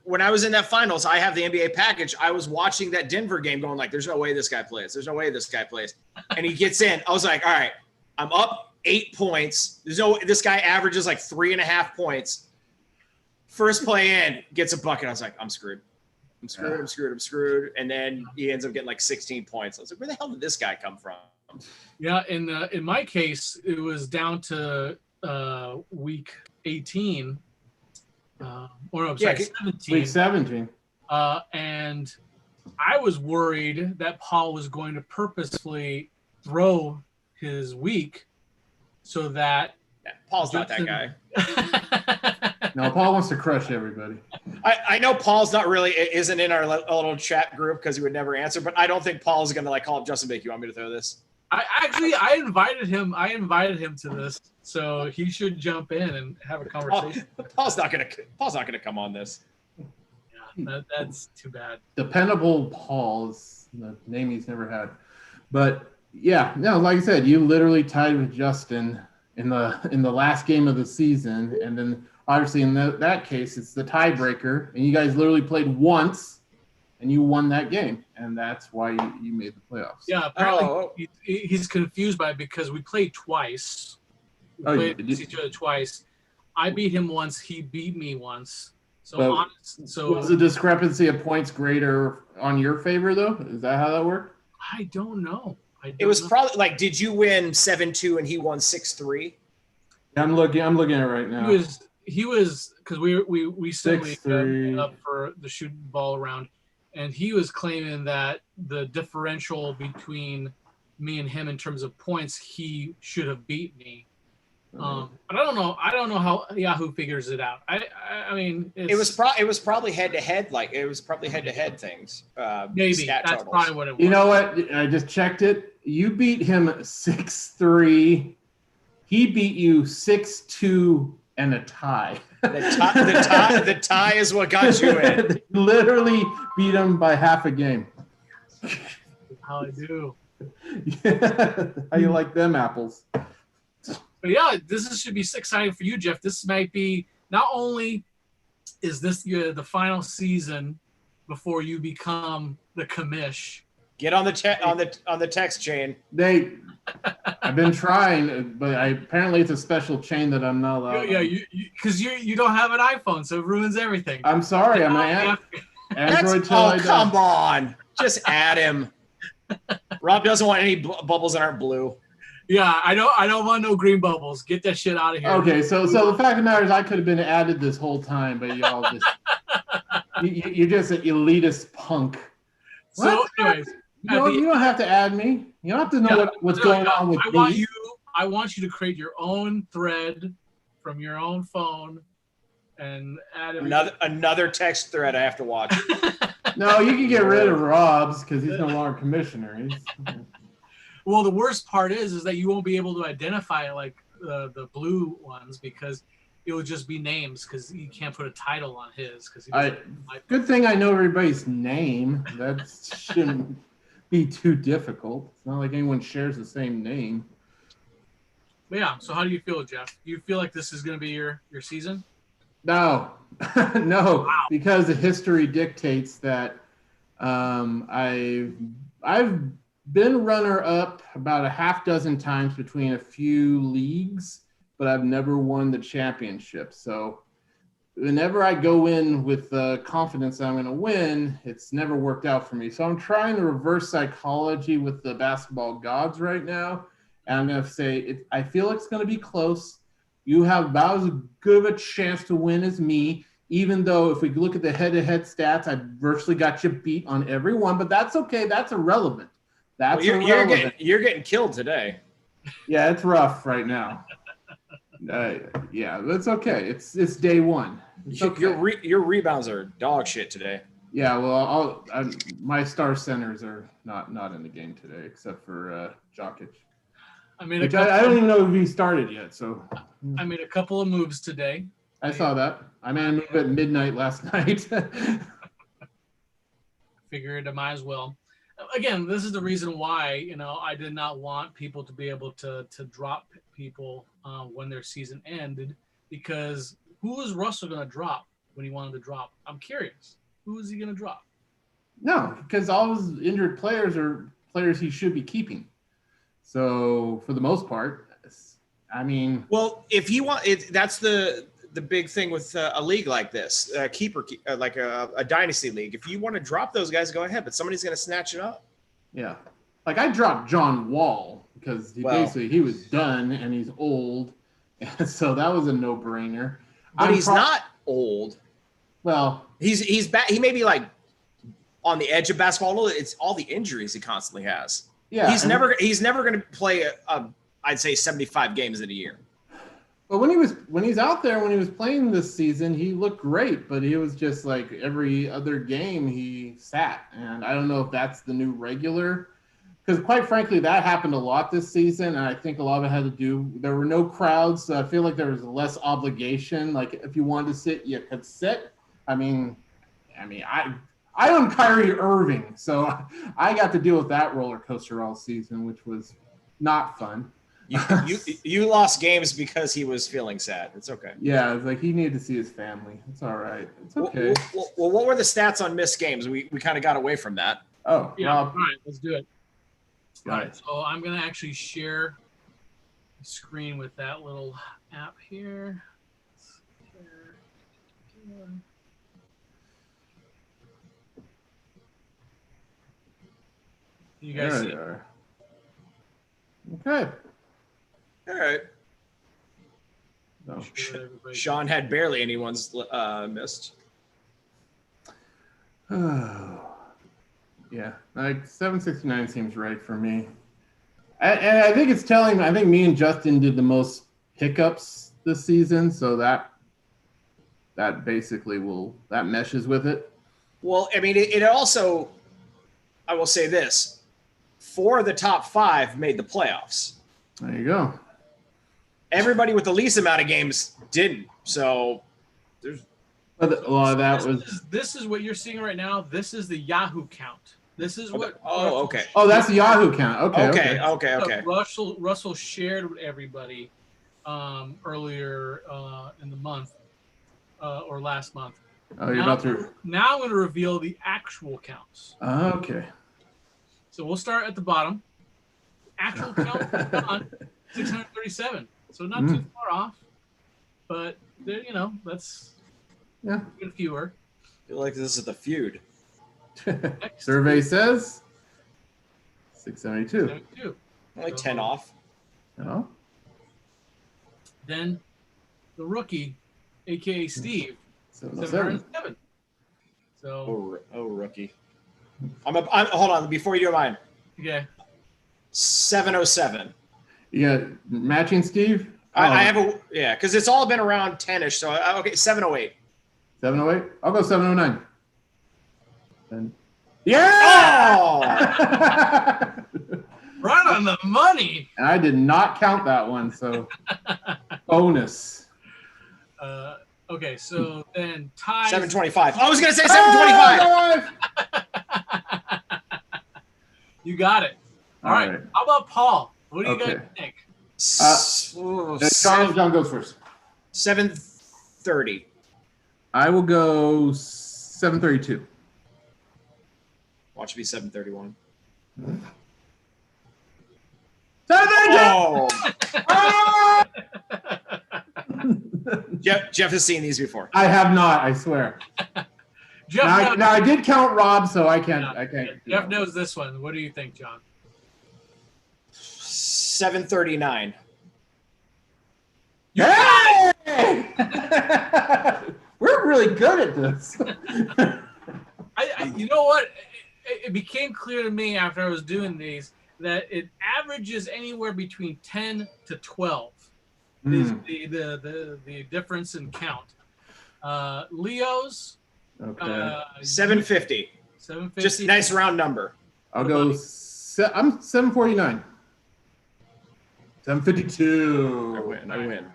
[SPEAKER 3] when I was in that finals, I have the NBA package. I was watching that Denver game going like, there's no way this guy plays. There's no way this guy plays. And he gets in. I was like, all right, I'm up 8 points. This guy averages like 3.5 points. First play in, gets a bucket. I was like, I'm screwed. I'm screwed. And then he ends up getting like 16 points. I was like, where the hell did this guy come from?
[SPEAKER 2] Yeah, in my case, it was down to week 18. 17.
[SPEAKER 1] Week 17.
[SPEAKER 2] And I was worried that Paul was going to purposefully throw his week so that
[SPEAKER 3] Paul's not that guy.
[SPEAKER 1] No, Paul wants to crush everybody.
[SPEAKER 3] I know Paul's isn't in our little chat group because he would never answer, but I don't think Paul's going to like call up Justin Bake. You want me to throw this?
[SPEAKER 2] I invited him. I invited him to this, so he should jump in and have a conversation.
[SPEAKER 3] Paul's not gonna come on this.
[SPEAKER 2] Yeah, that's too bad.
[SPEAKER 1] Dependable Paul is the name he's never had, but yeah, no, like I said, you literally tied with Justin in the last game of the season, and then obviously in that case it's the tiebreaker, and you guys literally played once. And you won that game, and that's why you made the playoffs.
[SPEAKER 2] Yeah, apparently he's confused by it because we played twice. We played each other twice. I beat him once. He beat me once. So was the
[SPEAKER 1] discrepancy of points greater on your favor, though? Is that how that worked?
[SPEAKER 2] I don't know.
[SPEAKER 3] It was probably like, did you win 7-2 and he won 6-3?
[SPEAKER 1] I'm looking at it right now.
[SPEAKER 2] He was because we simply got up for the shooting ball around. And he was claiming that the differential between me and him in terms of points, he should have beat me. But I don't know. I don't know how Yahoo figures it out. I mean,
[SPEAKER 3] it was probably head to head. Like it was probably head to head things.
[SPEAKER 2] Maybe that's totals. Probably what it was.
[SPEAKER 1] You know what? I just checked it. You beat him 6-3. He beat you 6-2 and a tie.
[SPEAKER 3] The tie is what got you in.
[SPEAKER 1] Literally beat him by half a game.
[SPEAKER 2] How I do.
[SPEAKER 1] Yeah. How you like them apples?
[SPEAKER 2] But yeah, this should be exciting for you, Jeff. This might be not only is this the final season before you become the commish.
[SPEAKER 3] Get on the text chain.
[SPEAKER 1] I've been trying, but apparently it's a special chain that I'm not allowed.
[SPEAKER 2] Yeah, because you don't have an iPhone, so it ruins everything.
[SPEAKER 1] I'm sorry, I'm an Android.
[SPEAKER 3] Come on, just add him. Rob doesn't want any bubbles that aren't blue.
[SPEAKER 2] Yeah, I don't want no green bubbles. Get that shit out of here.
[SPEAKER 1] Okay, so the fact of the matter is, I could have been added this whole time, but y'all just you're just an elitist punk.
[SPEAKER 2] So, anyways.
[SPEAKER 1] You don't have to add me. You don't have to know what's going on with me.
[SPEAKER 2] I want you to create your own thread from your own phone and add
[SPEAKER 3] another text thread I have to watch.
[SPEAKER 1] No, you can get rid of Rob's because he's no longer commissioner.
[SPEAKER 2] Well, the worst part is that you won't be able to identify like the blue ones because it will just be names because you can't put a title on his.
[SPEAKER 1] Good thing I know everybody's name. That shouldn't be too difficult. It's not like anyone shares the same name.
[SPEAKER 2] But yeah, so how do you feel, Jeff? Do you feel like this is going to be your season?
[SPEAKER 1] No. No, wow. Because the history dictates that I've been runner-up about a half dozen times between a few leagues, but I've never won the championship. So whenever I go in with confidence that I'm going to win, it's never worked out for me. So I'm trying to reverse psychology with the basketball gods right now. And I'm going to say, I feel like it's going to be close. You have about as good of a chance to win as me, even though if we look at the head-to-head stats, I virtually got you beat on every one. But that's okay. That's irrelevant. That's irrelevant.
[SPEAKER 3] You're getting killed today.
[SPEAKER 1] Yeah, it's rough right now. Yeah, that's okay. It's day one. It's okay.
[SPEAKER 3] Your rebounds are dog shit today.
[SPEAKER 1] Yeah, well, my star centers are not in the game today, except for Jokic. I don't even know if he started yet. So
[SPEAKER 2] I made a couple of moves today.
[SPEAKER 1] I saw that. I made a move at midnight last night.
[SPEAKER 2] Figured I might as well. Again, this is the reason why I did not want people to be able to drop people when their season ended, because who is Russell going to drop when he wanted to drop? I'm curious. Who is he going to drop?
[SPEAKER 1] No, because all his injured players are players he should be keeping. So for the most part, I mean,
[SPEAKER 3] well, if he that's the big thing with a league like this, like a dynasty league. If you want to drop those guys, go ahead, but somebody's going to snatch it up.
[SPEAKER 1] Yeah, like I dropped John Wall because he was done and he's old, and so that was a no-brainer.
[SPEAKER 3] But he's not old.
[SPEAKER 1] Well,
[SPEAKER 3] he's back. He may be like on the edge of basketball. It's all the injuries he constantly has.
[SPEAKER 1] Yeah,
[SPEAKER 3] he's never going to play I'd say 75 games in a year.
[SPEAKER 1] But when he's out there, when he was playing this season, he looked great. But he was just like every other game he sat, and I don't know if that's the new regular. Because quite frankly, that happened a lot this season, and I think a lot of it had to do. There were no crowds, so I feel like there was less obligation. Like if you wanted to sit, you could sit. I mean, I own Kyrie Irving, so I got to deal with that roller coaster all season, which was not fun.
[SPEAKER 3] You lost games because he was feeling sad. It's okay.
[SPEAKER 1] Yeah, it's like he needed to see his family. It's all right. It's okay.
[SPEAKER 3] Well, what were the stats on missed games? We kind of got away from that.
[SPEAKER 1] Oh,
[SPEAKER 2] yeah. All right, let's do it.
[SPEAKER 1] All right.
[SPEAKER 2] So I'm going to actually share the screen with that little app here. You guys
[SPEAKER 1] there
[SPEAKER 2] see
[SPEAKER 1] they are. Okay.
[SPEAKER 3] All right.
[SPEAKER 1] No.
[SPEAKER 3] Sean had barely anyone's missed.
[SPEAKER 1] Oh. Yeah, like 769 seems right for me. And I think it's telling. I think me and Justin did the most hiccups this season, so that basically that meshes with it.
[SPEAKER 3] Well, I mean, it also, I will say this: 4 of the top 5 made the playoffs.
[SPEAKER 1] There you go.
[SPEAKER 3] Everybody with the least amount of games didn't. So there's.
[SPEAKER 1] But a lot of that
[SPEAKER 2] This is what you're seing right now. This is the Yahoo count. This is what.
[SPEAKER 3] Oh, okay.
[SPEAKER 1] Oh, that's the Yahoo count. Okay.
[SPEAKER 2] Russell shared with everybody earlier in the month or last month.
[SPEAKER 1] Oh, you're about to.
[SPEAKER 2] Now I'm going to reveal the actual counts.
[SPEAKER 1] Okay.
[SPEAKER 2] So we'll start at the bottom. Actual count on 637. So not too far off, but that's fewer.
[SPEAKER 3] I feel like this is the feud.
[SPEAKER 1] Survey says 672.
[SPEAKER 3] Only 10 off.
[SPEAKER 1] No.
[SPEAKER 2] Then the rookie, aka Steve, 707. So
[SPEAKER 3] rookie. I'm hold on before you do mine.
[SPEAKER 2] Okay.
[SPEAKER 3] 707.
[SPEAKER 1] You got matching Steve?
[SPEAKER 3] I have because it's all been around 10ish. So 708.
[SPEAKER 1] 708. I'll go 709. Then. Yeah!
[SPEAKER 3] Oh!
[SPEAKER 2] Right on the money.
[SPEAKER 1] And I did not count that one, so bonus.
[SPEAKER 2] Okay, so then ties.
[SPEAKER 3] 725. I was gonna say 725.
[SPEAKER 2] You got it. All right. How about Paul? What do you guys think?
[SPEAKER 1] John goes first.
[SPEAKER 3] 730.
[SPEAKER 1] I will go 732.
[SPEAKER 3] Watch it be 731.
[SPEAKER 1] 732!
[SPEAKER 3] Jeff has seen these before.
[SPEAKER 1] I have not. I swear.
[SPEAKER 2] Jeff
[SPEAKER 1] now I did count Rob, so I can't. I can't.
[SPEAKER 2] Jeff knows this one. What do you think, John?
[SPEAKER 3] 739.
[SPEAKER 1] Hey! We're really good at this.
[SPEAKER 2] You know what? It became clear to me after I was doing these that it averages anywhere between 10 to 12. Is the difference in count. Leo's.
[SPEAKER 1] Okay.
[SPEAKER 3] 750.
[SPEAKER 2] 750.
[SPEAKER 3] Just a nice round number.
[SPEAKER 1] I'll go. I'm 749. 752.
[SPEAKER 3] I win.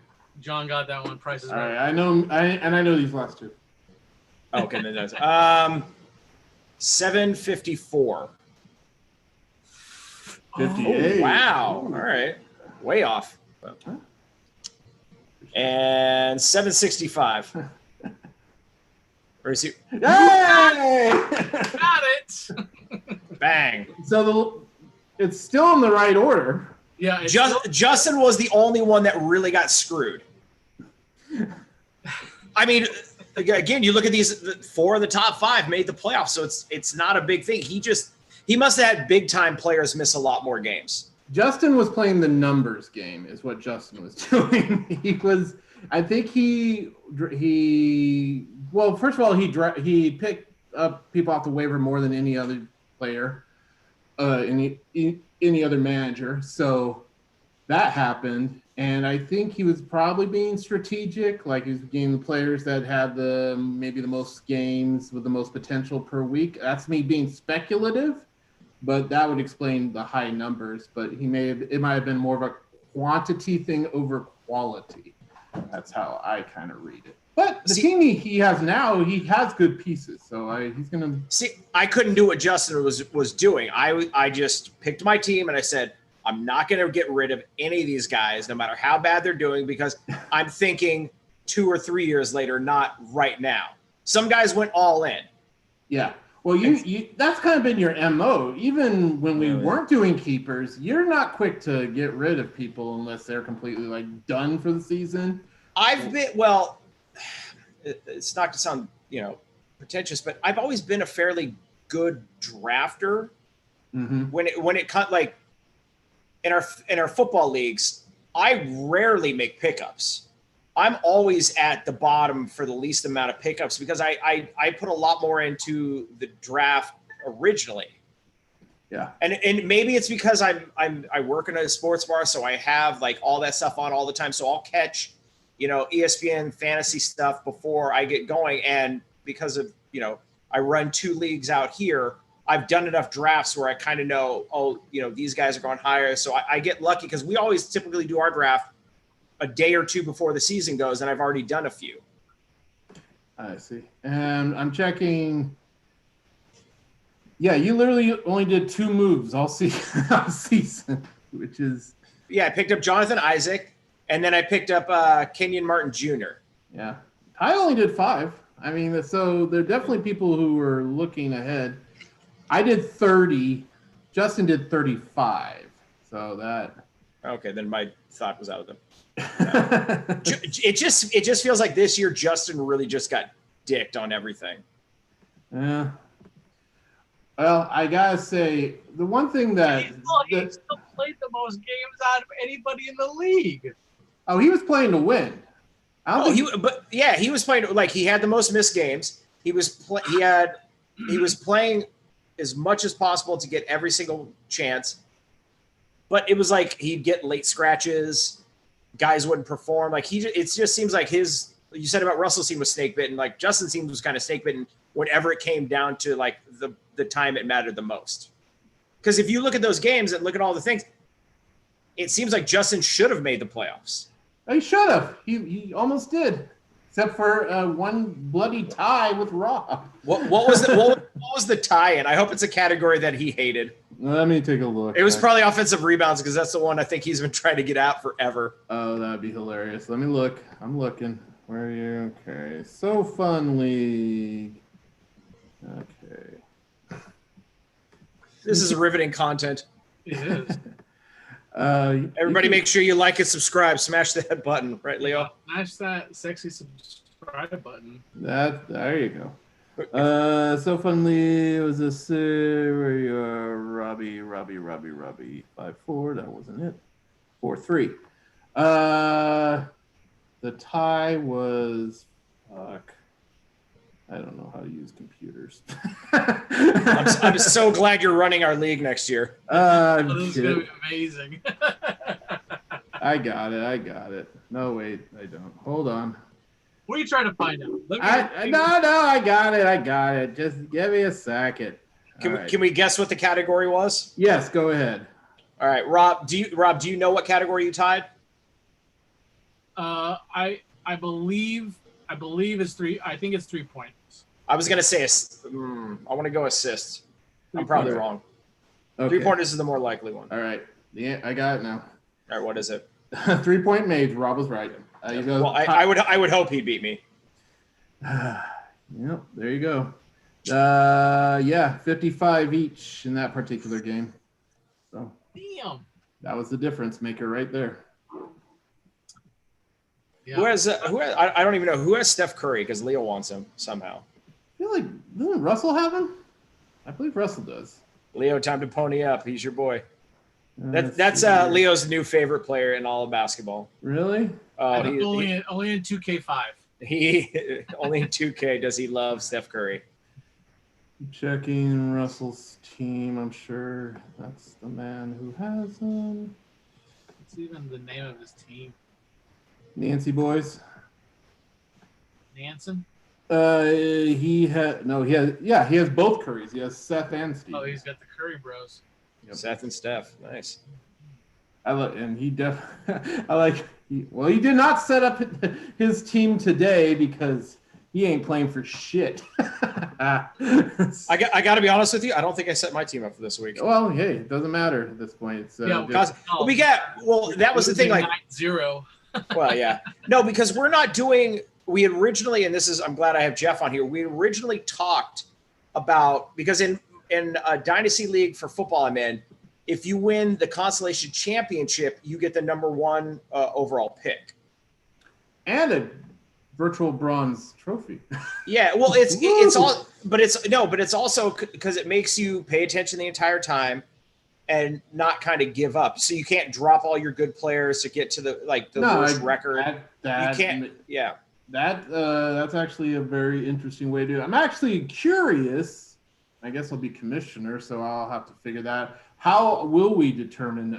[SPEAKER 2] John got that one. Price is
[SPEAKER 1] All
[SPEAKER 2] right.
[SPEAKER 1] right. I know these last two.
[SPEAKER 3] Okay, then that's 754.
[SPEAKER 1] 58.
[SPEAKER 3] Oh, wow. All right. Way off. And 765. Or is he?
[SPEAKER 1] Yay!
[SPEAKER 2] Got it.
[SPEAKER 3] Bang.
[SPEAKER 1] So it's still in the right order.
[SPEAKER 2] Yeah.
[SPEAKER 3] Justin was the only one that really got screwed. I mean, again, you look at these, 4 of the top 5 made the playoffs, so it's not a big thing. He must have had big time players miss a lot more games.
[SPEAKER 1] Justin was playing the numbers game, is what Justin was doing. Well, first of all, he picked up people off the waiver more than any other player, any other manager. So that happened, and I think he was probably being strategic, like he was getting the players that had maybe the most games with the most potential per week. That's me being speculative, but that would explain the high numbers. But it might have been more of a quantity thing over quality. That's how I kind of read it. But the team he has now, he has good pieces, so he's gonna
[SPEAKER 3] see. I couldn't do what Justin was doing. I just picked my team and I said, I'm not going to get rid of any of these guys, no matter how bad they're doing, because I'm thinking 2 or 3 years later, not right now. Some guys went all in.
[SPEAKER 1] Yeah. Well, that's kind of been your MO. Even when we weren't doing keepers, you're not quick to get rid of people unless they're completely done for the season.
[SPEAKER 3] It's not to sound, pretentious, but I've always been a fairly good drafter.
[SPEAKER 1] Mm-hmm.
[SPEAKER 3] When it cut in our football leagues, I rarely make pickups. I'm always at the bottom for the least amount of pickups because I put a lot more into the draft originally.
[SPEAKER 1] Yeah.
[SPEAKER 3] And maybe it's because I work in a sports bar, so I have all that stuff on all the time. So I'll catch, ESPN fantasy stuff before I get going. And because of, I run 2 leagues out here, I've done enough drafts where I kind of know, these guys are going higher. So I get lucky because we always typically do our draft a day or 2 before the season goes, and I've already done a few.
[SPEAKER 1] I see. And I'm checking. Yeah, you literally only did 2 moves all season, which is.
[SPEAKER 3] Yeah, I picked up Jonathan Isaac, and then I picked up Kenyon Martin Jr.
[SPEAKER 1] Yeah, I only did 5. I mean, so there are definitely people who were looking ahead. I did 30. Justin did 35. So that.
[SPEAKER 3] Okay, then my thought was out of them. It just feels like this year Justin really just got dicked on everything.
[SPEAKER 1] Yeah. Well, I gotta say the one thing that
[SPEAKER 2] he still played the most games out of anybody in the league.
[SPEAKER 1] Oh, he was playing to win.
[SPEAKER 3] He was playing he had the most missed games. He was playing as much as possible to get every single chance. But it was he'd get late scratches. Guys wouldn't perform. It just seems like you said about Russell's team was snake bitten. Justin's team was kind of snake bitten whenever it came down to the time it mattered the most. Because if you look at those games and look at all the things, it seems like Justin should have made the playoffs.
[SPEAKER 1] He should have. He almost did, except for one bloody tie with Rob.
[SPEAKER 3] What was the tie in? I hope it's a category that he hated.
[SPEAKER 1] Let me take a look.
[SPEAKER 3] It was probably offensive rebounds because that's the one I think he's been trying to get out forever.
[SPEAKER 1] Oh, that'd be hilarious. Let me look. I'm looking. Where are you? Okay. So Fun League. Okay.
[SPEAKER 3] This is riveting content.
[SPEAKER 2] It is.
[SPEAKER 3] Everybody, make sure you like and subscribe. Smash that button, right, Leo?
[SPEAKER 2] Smash that sexy subscribe button.
[SPEAKER 1] There you go. So funny. It was this where you are, Robbie 5-4. That wasn't it. 4-3. The tie was fuck. I don't know how to use computers.
[SPEAKER 3] I'm so glad you're running our league next year.
[SPEAKER 2] This is gonna be amazing.
[SPEAKER 1] I got it. No, wait, I don't. Hold on.
[SPEAKER 2] What are you trying to find out?
[SPEAKER 1] No, I got it. Just give me a second.
[SPEAKER 3] Can we guess what the category was?
[SPEAKER 1] Yes, go ahead.
[SPEAKER 3] All right, Rob. Do you know what category you tied?
[SPEAKER 2] I believe it's 3. I think it's 3 points.
[SPEAKER 3] I was gonna say I want to go assists. I'm probably wrong.
[SPEAKER 1] Okay.
[SPEAKER 3] 3-pointers is the more likely one.
[SPEAKER 1] All right. Yeah, I got it now.
[SPEAKER 3] All right, what is it?
[SPEAKER 1] 3-point made. Rob was right.
[SPEAKER 3] Well, I would hope he'd beat me.
[SPEAKER 1] Yep, there you go. Yeah, 55 each in that particular game. So
[SPEAKER 2] damn.
[SPEAKER 1] That was the difference maker right there.
[SPEAKER 2] Yeah.
[SPEAKER 3] Who has I don't even know who has Steph Curry because Leo wants him somehow.
[SPEAKER 1] I feel like doesn't Russell have him? I believe Russell does.
[SPEAKER 3] Leo, time to pony up. He's your boy. That's Leo's new favorite player in all of basketball.
[SPEAKER 1] Really?
[SPEAKER 2] Only in 2K5.
[SPEAKER 3] He only in 2K does he love Steph Curry.
[SPEAKER 1] Checking Russell's team. I'm sure that's the man who has him.
[SPEAKER 2] What's even the name of his team?
[SPEAKER 1] Nancy boys.
[SPEAKER 2] Nansen?
[SPEAKER 1] He has both Currys. He has Seth and Steve.
[SPEAKER 2] Oh, he's got the Curry Bros.
[SPEAKER 3] Yep. Seth and Steph. Nice.
[SPEAKER 1] He did not set up his team today because he ain't playing for shit.
[SPEAKER 3] I got to be honest with you. I don't think I set my team up for this week.
[SPEAKER 1] Well, hey, it doesn't matter at this point. It's,
[SPEAKER 3] that was the thing. Like
[SPEAKER 2] 9-0.
[SPEAKER 3] Well, yeah, no, because we're not doing. We originally, and I'm glad I have Jeff on here. We originally talked about because in a dynasty league for football I'm in, if you win the consolation championship, you get the number 1 overall pick
[SPEAKER 1] and a virtual bronze trophy.
[SPEAKER 3] Yeah, well, it's also because it makes you pay attention the entire time and not kind of give up. So you can't drop all your good players to get to the worst record. You can't. Yeah.
[SPEAKER 1] That's actually a very interesting way to do it. I'm actually curious. I guess I'll be commissioner, so I'll have to figure that. How will we determine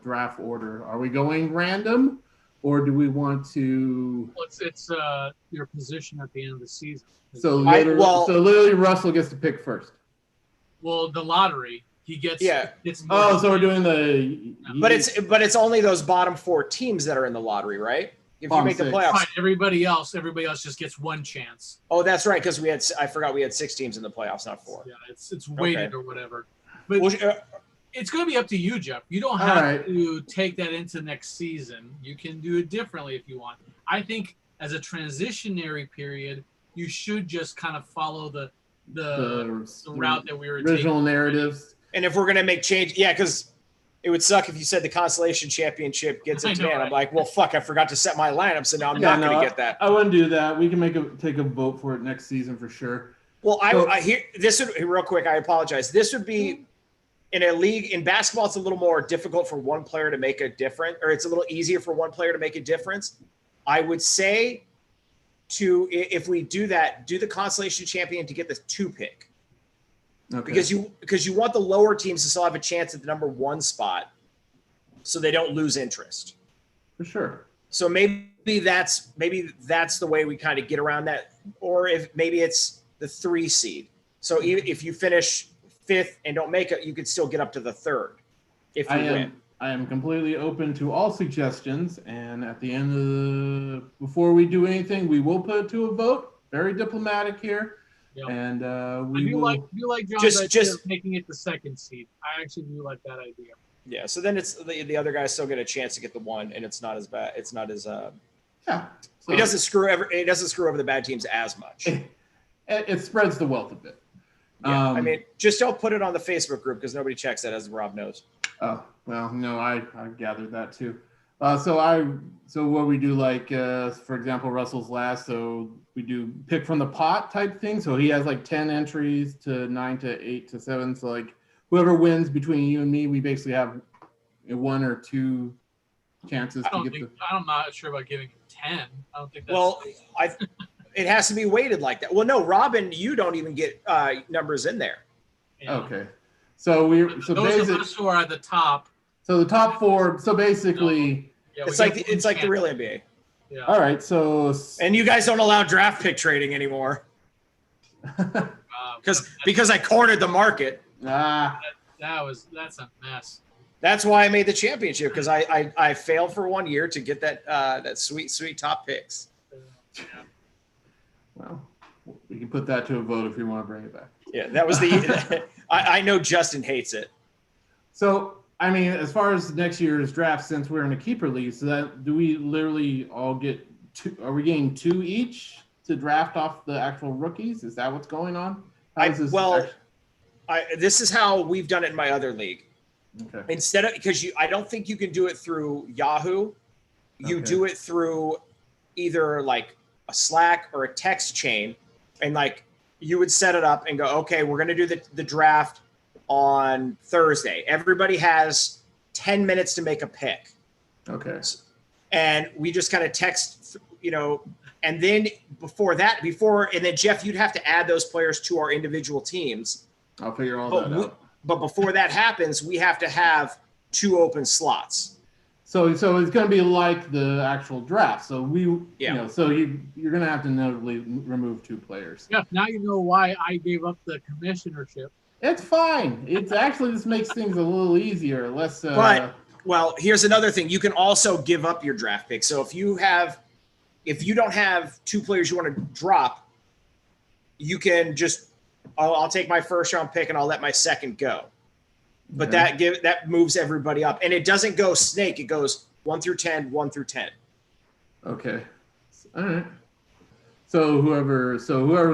[SPEAKER 1] draft order? Are we going random, or do we want to?
[SPEAKER 2] Well, it's your position at the end of the season.
[SPEAKER 1] So literally, Russell gets to pick first.
[SPEAKER 2] Well, the lottery. He gets.
[SPEAKER 3] Yeah.
[SPEAKER 1] So we're doing the.
[SPEAKER 3] But it's only those bottom 4 teams that are in the lottery, right? If you make the playoffs,
[SPEAKER 2] fine, everybody else just gets 1 chance.
[SPEAKER 3] Oh, that's right, because I forgot we had 6 teams in the playoffs, not 4.
[SPEAKER 2] Yeah, it's weighted or whatever. But it's going to be up to you, Jeff. You don't have to take that into next season. You can do it differently if you want. I think as a transitionary period, you should just kind of follow the route that we were
[SPEAKER 1] original
[SPEAKER 2] taking.
[SPEAKER 1] Narratives.
[SPEAKER 3] And if we're going to make change, because it would suck if you said the consolation championship gets it to me. And I'm like, well, fuck, I forgot to set my lineup, so now I'm not going to get that.
[SPEAKER 1] I wouldn't do that. We can take a vote for it next season for sure.
[SPEAKER 3] Well, this would real quick. I apologize. This would be in a league in basketball. It's a little more difficult for one player to make a difference, or it's a little easier for one player to make a difference. I would say if we do that, do the consolation champion to get the 2 pick. Okay. Because you want the lower teams to still have a chance at the number 1 spot, so they don't lose interest.
[SPEAKER 1] For sure.
[SPEAKER 3] So maybe that's the way we kind of get around that, or if maybe it's the 3 seed. So if you finish 5th and don't make it, you could still get up to the 3rd if you win.
[SPEAKER 1] I am completely open to all suggestions, and at the end before we do anything, we will put it to a vote. Very diplomatic here. Yep. And
[SPEAKER 2] you like John's idea of making it the 2nd seed. I actually do like that idea.
[SPEAKER 3] Yeah. So then it's the other guys still get a chance to get the 1, and it's not as bad. It's not as
[SPEAKER 1] yeah. So
[SPEAKER 3] it doesn't screw over the bad teams as much.
[SPEAKER 1] It spreads the wealth a bit.
[SPEAKER 3] Yeah. I mean, just don't put it on the Facebook group because nobody checks that, as Rob knows.
[SPEAKER 1] Oh, well, no, I gathered that too. So what we do, like, for example, Russell's last, so we do pick from the pot type thing. So he has like 10 entries to 9 to 8 to 7. So like whoever wins between you and me, we basically have 1 or 2 chances to get
[SPEAKER 2] I'm not sure about giving him 10. I don't think that's.
[SPEAKER 3] Well, it has to be weighted like that. Well, no, Robin, you don't even get numbers in there.
[SPEAKER 2] Yeah.
[SPEAKER 1] Okay. So
[SPEAKER 2] those of us who are at the top.
[SPEAKER 1] So the top 4. So basically,
[SPEAKER 3] it's like the real NBA.
[SPEAKER 2] Yeah.
[SPEAKER 1] All right. So
[SPEAKER 3] and you guys don't allow draft pick trading anymore because I cornered the market.
[SPEAKER 2] That's a mess.
[SPEAKER 3] That's why I made the championship, because I failed for 1 year to get that sweet top picks.
[SPEAKER 2] Yeah.
[SPEAKER 1] Well, we can put that to a vote if you want to bring it back.
[SPEAKER 3] Yeah, that was the. I know Justin hates it.
[SPEAKER 1] So, I mean, as far as next year's draft, since we're in a keeper league, do we literally all get 2? Are we getting 2 each to draft off the actual rookies? Is that what's going on?
[SPEAKER 3] This is how we've done it in my other league.
[SPEAKER 1] Okay.
[SPEAKER 3] Instead of, because I don't think you can do it through Yahoo. You do it through either like a Slack or a text chain, and like you would set it up and go, okay, we're going to do the draft on Thursday. Everybody has 10 minutes to make a pick.
[SPEAKER 1] Okay.
[SPEAKER 3] And we just kind of text, and then and then Jeff, you'd have to add those players to our individual teams.
[SPEAKER 1] I'll figure all that out.
[SPEAKER 3] But before that happens, we have to have 2 open slots.
[SPEAKER 1] So it's going to be like the actual draft. So so you're going to have to notably remove 2 players.
[SPEAKER 2] Yeah. Now you know why I gave up the commissionership.
[SPEAKER 1] It's fine. It's actually, this makes things a little easier, less.
[SPEAKER 3] Well, here's another thing. You can also give up your draft pick. So if you don't have 2 players you want to drop, you can just, I'll take my first round pick and I'll let my second go. But that moves everybody up, and it doesn't go snake. It goes 1 through 10, 1 through 10.
[SPEAKER 1] Okay. All right. So whoever's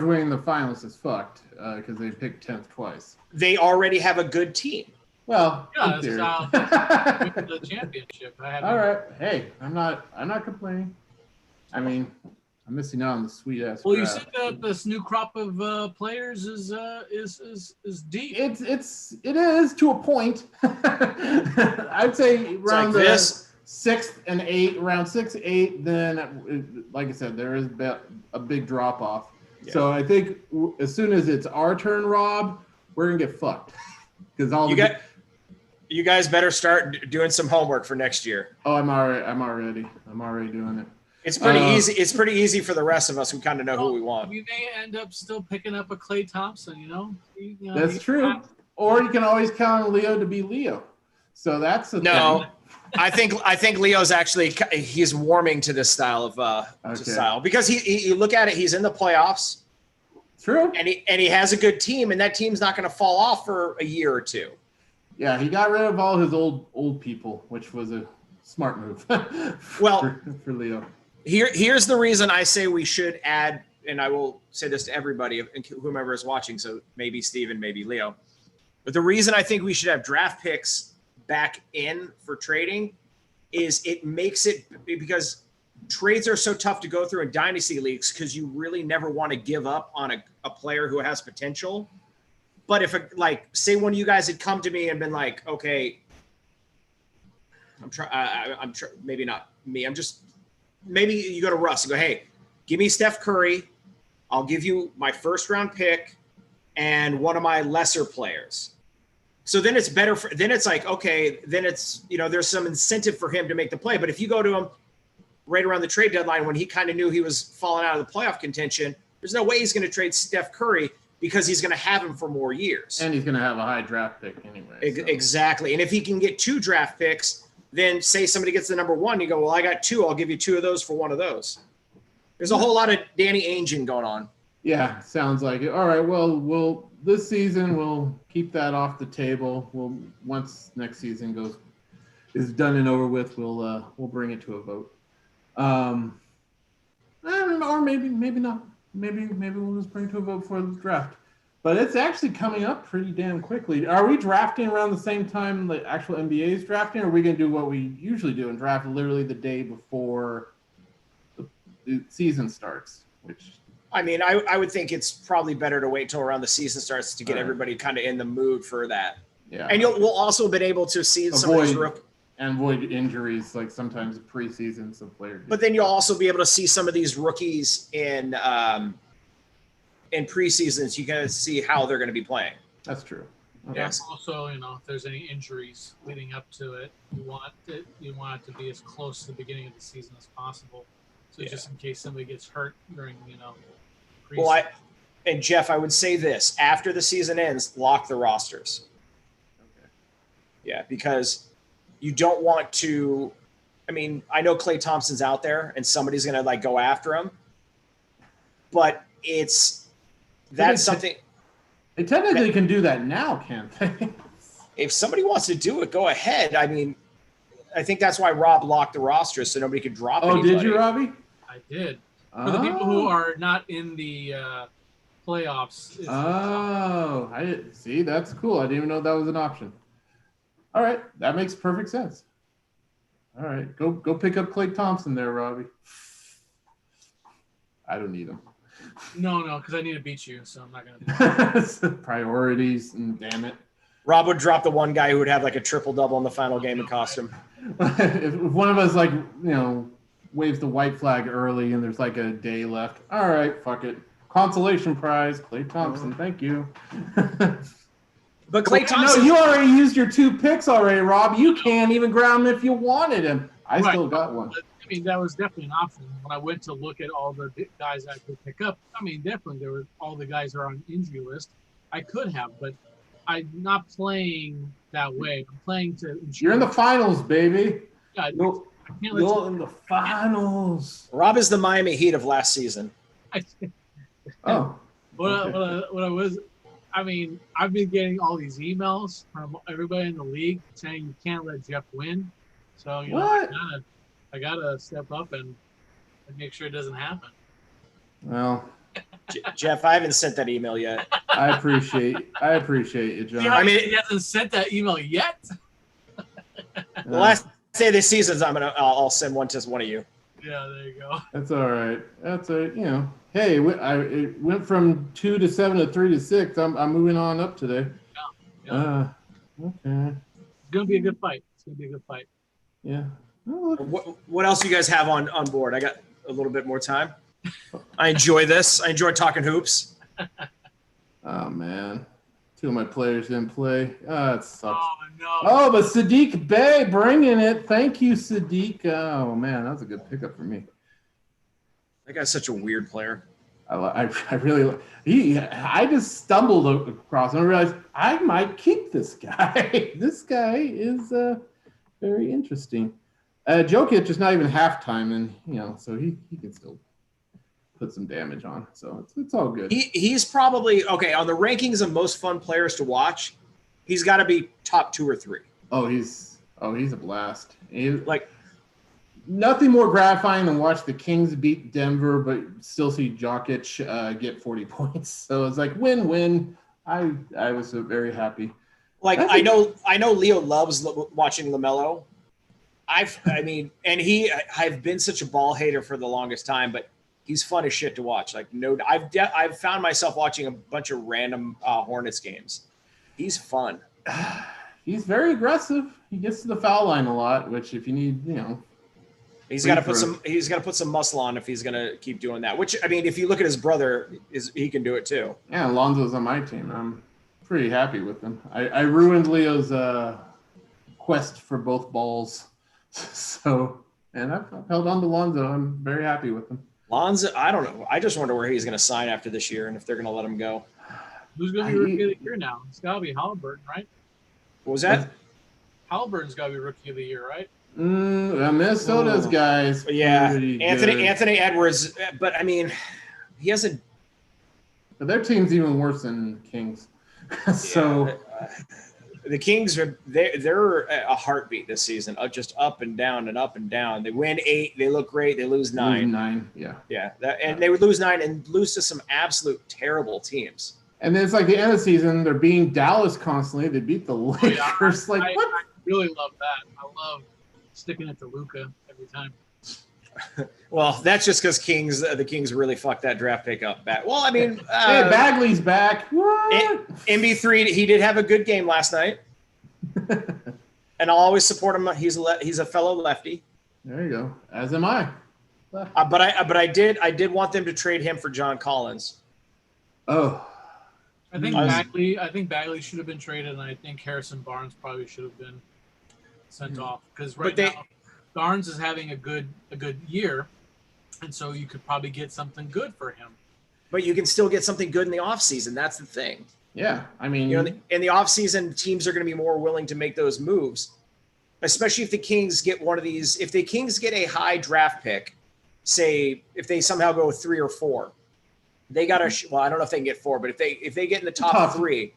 [SPEAKER 1] winning the finals is fucked because they picked 10th twice.
[SPEAKER 3] They already have a good team.
[SPEAKER 1] Well,
[SPEAKER 2] yeah, that's how the championship.
[SPEAKER 1] All right. Hey, I'm not complaining. I mean, I'm missing out on the sweet ass.
[SPEAKER 2] Well, draft. You said that this new crop of players is deep.
[SPEAKER 1] It is to a point. I'd say around the 6th and 8th, around 6, 8. Then, like I said, there is a big drop off. Yeah. So I think as soon as it's our turn, Rob, we're gonna get fucked because
[SPEAKER 3] you guys better start doing some homework for next year.
[SPEAKER 1] Oh, I'm already doing it.
[SPEAKER 3] It's pretty easy. It's pretty easy for the rest of us who kind of know who we want.
[SPEAKER 2] We may end up still picking up a Klay Thompson,
[SPEAKER 1] That's true. Or you can always count on Leo to be Leo. So that's thing.
[SPEAKER 3] I think Leo's actually, he's warming to this style of style because you look at it, he's in the playoffs.
[SPEAKER 1] True.
[SPEAKER 3] And he has a good team, and that team's not going to fall off for a year or 2.
[SPEAKER 1] Yeah, he got rid of all his old people, which was a smart move. for Leo.
[SPEAKER 3] Here's the reason I say we should add, and I will say this to everybody, whomever is watching, so maybe Steven, maybe Leo. But the reason I think we should have draft picks back in for trading is it makes it, because trades are so tough to go through in dynasty leagues because you really never want to give up on a player who has potential. But if say one of you guys had come to me and been like, okay, maybe not me. Maybe you go to Russ and go, hey, give me Steph Curry. I'll give you my first round pick and one of my lesser players. So then it's better then it's like, okay, then it's, there's some incentive for him to make the play. But if you go to him right around the trade deadline when he kind of knew he was falling out of the playoff contention, there's no way he's going to trade Steph Curry because he's going to have him for more years.
[SPEAKER 1] And he's going to have a high draft pick anyway.
[SPEAKER 3] Exactly. And if he can get 2 draft picks, then say somebody gets the number 1, you go, well, I got 2. I'll give you 2 of those for one of those. There's a whole lot of Danny Ainge going on.
[SPEAKER 1] Yeah, sounds like it. All right, well, this season we'll keep that off the table. Once next season is done and over with, we'll bring it to a vote. I don't know, or maybe not. Maybe we'll just bring it to a vote for the draft. But it's actually coming up pretty damn quickly. Are we drafting around the same time the actual NBA is drafting, or are we going to do what we usually do and draft literally the day before the season starts? Which,
[SPEAKER 3] I mean, I would think it's probably better to wait till around the season starts to get everybody kind of in the mood for that.
[SPEAKER 1] Yeah,
[SPEAKER 3] and we'll also been able to see some of these
[SPEAKER 1] avoid injuries, like sometimes preseason, some players.
[SPEAKER 3] But then you'll also be able to see some of these rookies in preseasons. You can see how they're going to be playing.
[SPEAKER 1] That's true.
[SPEAKER 2] Okay. Yes. Also, if there's any injuries leading up to it, you want it to be as close to the beginning of the season as possible. So just in case somebody gets hurt during, preseason.
[SPEAKER 3] Well, and Jeff, I would say this: after the season ends, lock the rosters. Okay. Yeah, because you don't want to. I mean, I know Klay Thompson's out there, and somebody's going to go after him, but that's something.
[SPEAKER 1] They technically can do that now, can't they?
[SPEAKER 3] If somebody wants to do it, go ahead. I mean, I think that's why Rob locked the roster so nobody could drop anybody.
[SPEAKER 1] Did you, Robbie?
[SPEAKER 2] I did. For the people who are not in the playoffs.
[SPEAKER 1] I didn't see. That's cool. I didn't even know that was an option. All right, that makes perfect sense. All right, go pick up Klay Thompson there, Robbie. I don't need him.
[SPEAKER 2] No, because I need to beat you, so I'm not going
[SPEAKER 1] to. Priorities, and damn it.
[SPEAKER 3] Rob would drop the one guy who would have a triple-double in the final game and cost him.
[SPEAKER 1] If one of us, waves the white flag early and there's a day left, all right, fuck it. Consolation prize, Klay Thompson, thank you.
[SPEAKER 3] But Klay Thompson...
[SPEAKER 1] No, you already used your 2 picks already, Rob. You can't even ground him if you wanted him. I still got one.
[SPEAKER 2] I mean, that was definitely an option. When I went to look at all the guys I could pick up, I mean, definitely there were all the guys who are on the injury list. I could have, but I'm not playing that way. I'm playing to ensure.
[SPEAKER 1] You're in the finals, baby.
[SPEAKER 2] Yeah,
[SPEAKER 1] you're in the finals.
[SPEAKER 3] Rob is the Miami Heat of last season.
[SPEAKER 2] I mean, I've been getting all these emails from everybody in the league saying you can't let Jeff win. So, I gotta step up and make sure it doesn't happen.
[SPEAKER 1] Well,
[SPEAKER 3] Jeff, I haven't sent that email yet.
[SPEAKER 1] I appreciate you, John.
[SPEAKER 2] I mean, he hasn't sent that email yet.
[SPEAKER 3] The last day of the season, I'll send one to one of you.
[SPEAKER 2] Yeah, there you go.
[SPEAKER 1] That's all right. That's Hey, it went from 2 to 7 to 3 to 6. I'm moving on up today.
[SPEAKER 2] Yeah.
[SPEAKER 1] Okay.
[SPEAKER 2] It's gonna be a good fight.
[SPEAKER 1] Yeah.
[SPEAKER 3] What else do you guys have on board? I got a little bit more time. I enjoy this. I enjoy talking hoops.
[SPEAKER 1] Oh, man. 2 of my players didn't play. It sucks.
[SPEAKER 2] Oh, no.
[SPEAKER 1] Oh, but Sadiq Bey bringing it. Thank you, Sadiq. Oh, man, that was a good pickup for me.
[SPEAKER 3] That guy's such a weird player.
[SPEAKER 1] I really I just stumbled across him and realized I might keep this guy. This guy is very interesting. Jokic is not even halftime, and so he can still put some damage on. So it's all good.
[SPEAKER 3] He's probably okay on the rankings of most fun players to watch. He's got to be top 2 or 3.
[SPEAKER 1] He's a blast. Nothing more gratifying than watch the Kings beat Denver, but still see Jokic get 40 points. So it's win-win. I was very happy.
[SPEAKER 3] I know Leo loves watching LaMelo. I've been such a ball hater for the longest time, but he's fun as shit to watch. I've found myself watching a bunch of random Hornets games. He's fun.
[SPEAKER 1] He's very aggressive. He gets to the foul line a lot, which if you need,
[SPEAKER 3] he's got to put some muscle on if he's going to keep doing that. Which, I mean, if you look at his brother, he can do it too.
[SPEAKER 1] Yeah, Alonzo's on my team. I'm pretty happy with him. I ruined Leo's quest for both balls. And I've held on to Lonzo. I'm very happy with him.
[SPEAKER 3] Lonzo, I don't know. I just wonder where he's going to sign after this year and if they're going to let him go.
[SPEAKER 2] Who's going to be rookie of the year now? It's got to be Halliburton, right?
[SPEAKER 3] What was that?
[SPEAKER 2] Halliburton's got to be rookie of the year, right?
[SPEAKER 1] Minnesota's guys.
[SPEAKER 3] Yeah, Anthony Edwards. But I mean, he hasn't.
[SPEAKER 1] But their team's even worse than Kings.
[SPEAKER 3] The Kings they're a heartbeat this season, just up and down and up and down. They win 8, they look great. They lose 9.
[SPEAKER 1] Yeah.
[SPEAKER 3] They would lose 9 and lose to some absolute terrible teams.
[SPEAKER 1] And then it's like the end of the season, they're beating Dallas constantly. They beat the Lakers.
[SPEAKER 2] I
[SPEAKER 1] What?
[SPEAKER 2] really love that. I love sticking it to Luka every time.
[SPEAKER 3] Well, that's just because the Kings really fucked that draft pick up back. Well, I mean,
[SPEAKER 1] Hey, Bagley's back. What?
[SPEAKER 3] MB3, he did have a good game last night, and I'll always support him. He's a fellow lefty.
[SPEAKER 1] There you go. As am I.
[SPEAKER 3] But I did want them to trade him for John Collins.
[SPEAKER 1] Oh.
[SPEAKER 2] I think Bagley should have been traded, and I think Harrison Barnes probably should have been sent off because now Barnes is having a good year, and so you could probably get something good for him.
[SPEAKER 3] But you can still get something good in the offseason. That's the thing.
[SPEAKER 1] Yeah, I mean,
[SPEAKER 3] in the offseason, teams are going to be more willing to make those moves, especially if the Kings get one of these. If the Kings get a high draft pick, say if they somehow go 3 or 4. They got well, I don't know if they can get 4, but if they get in the top 3,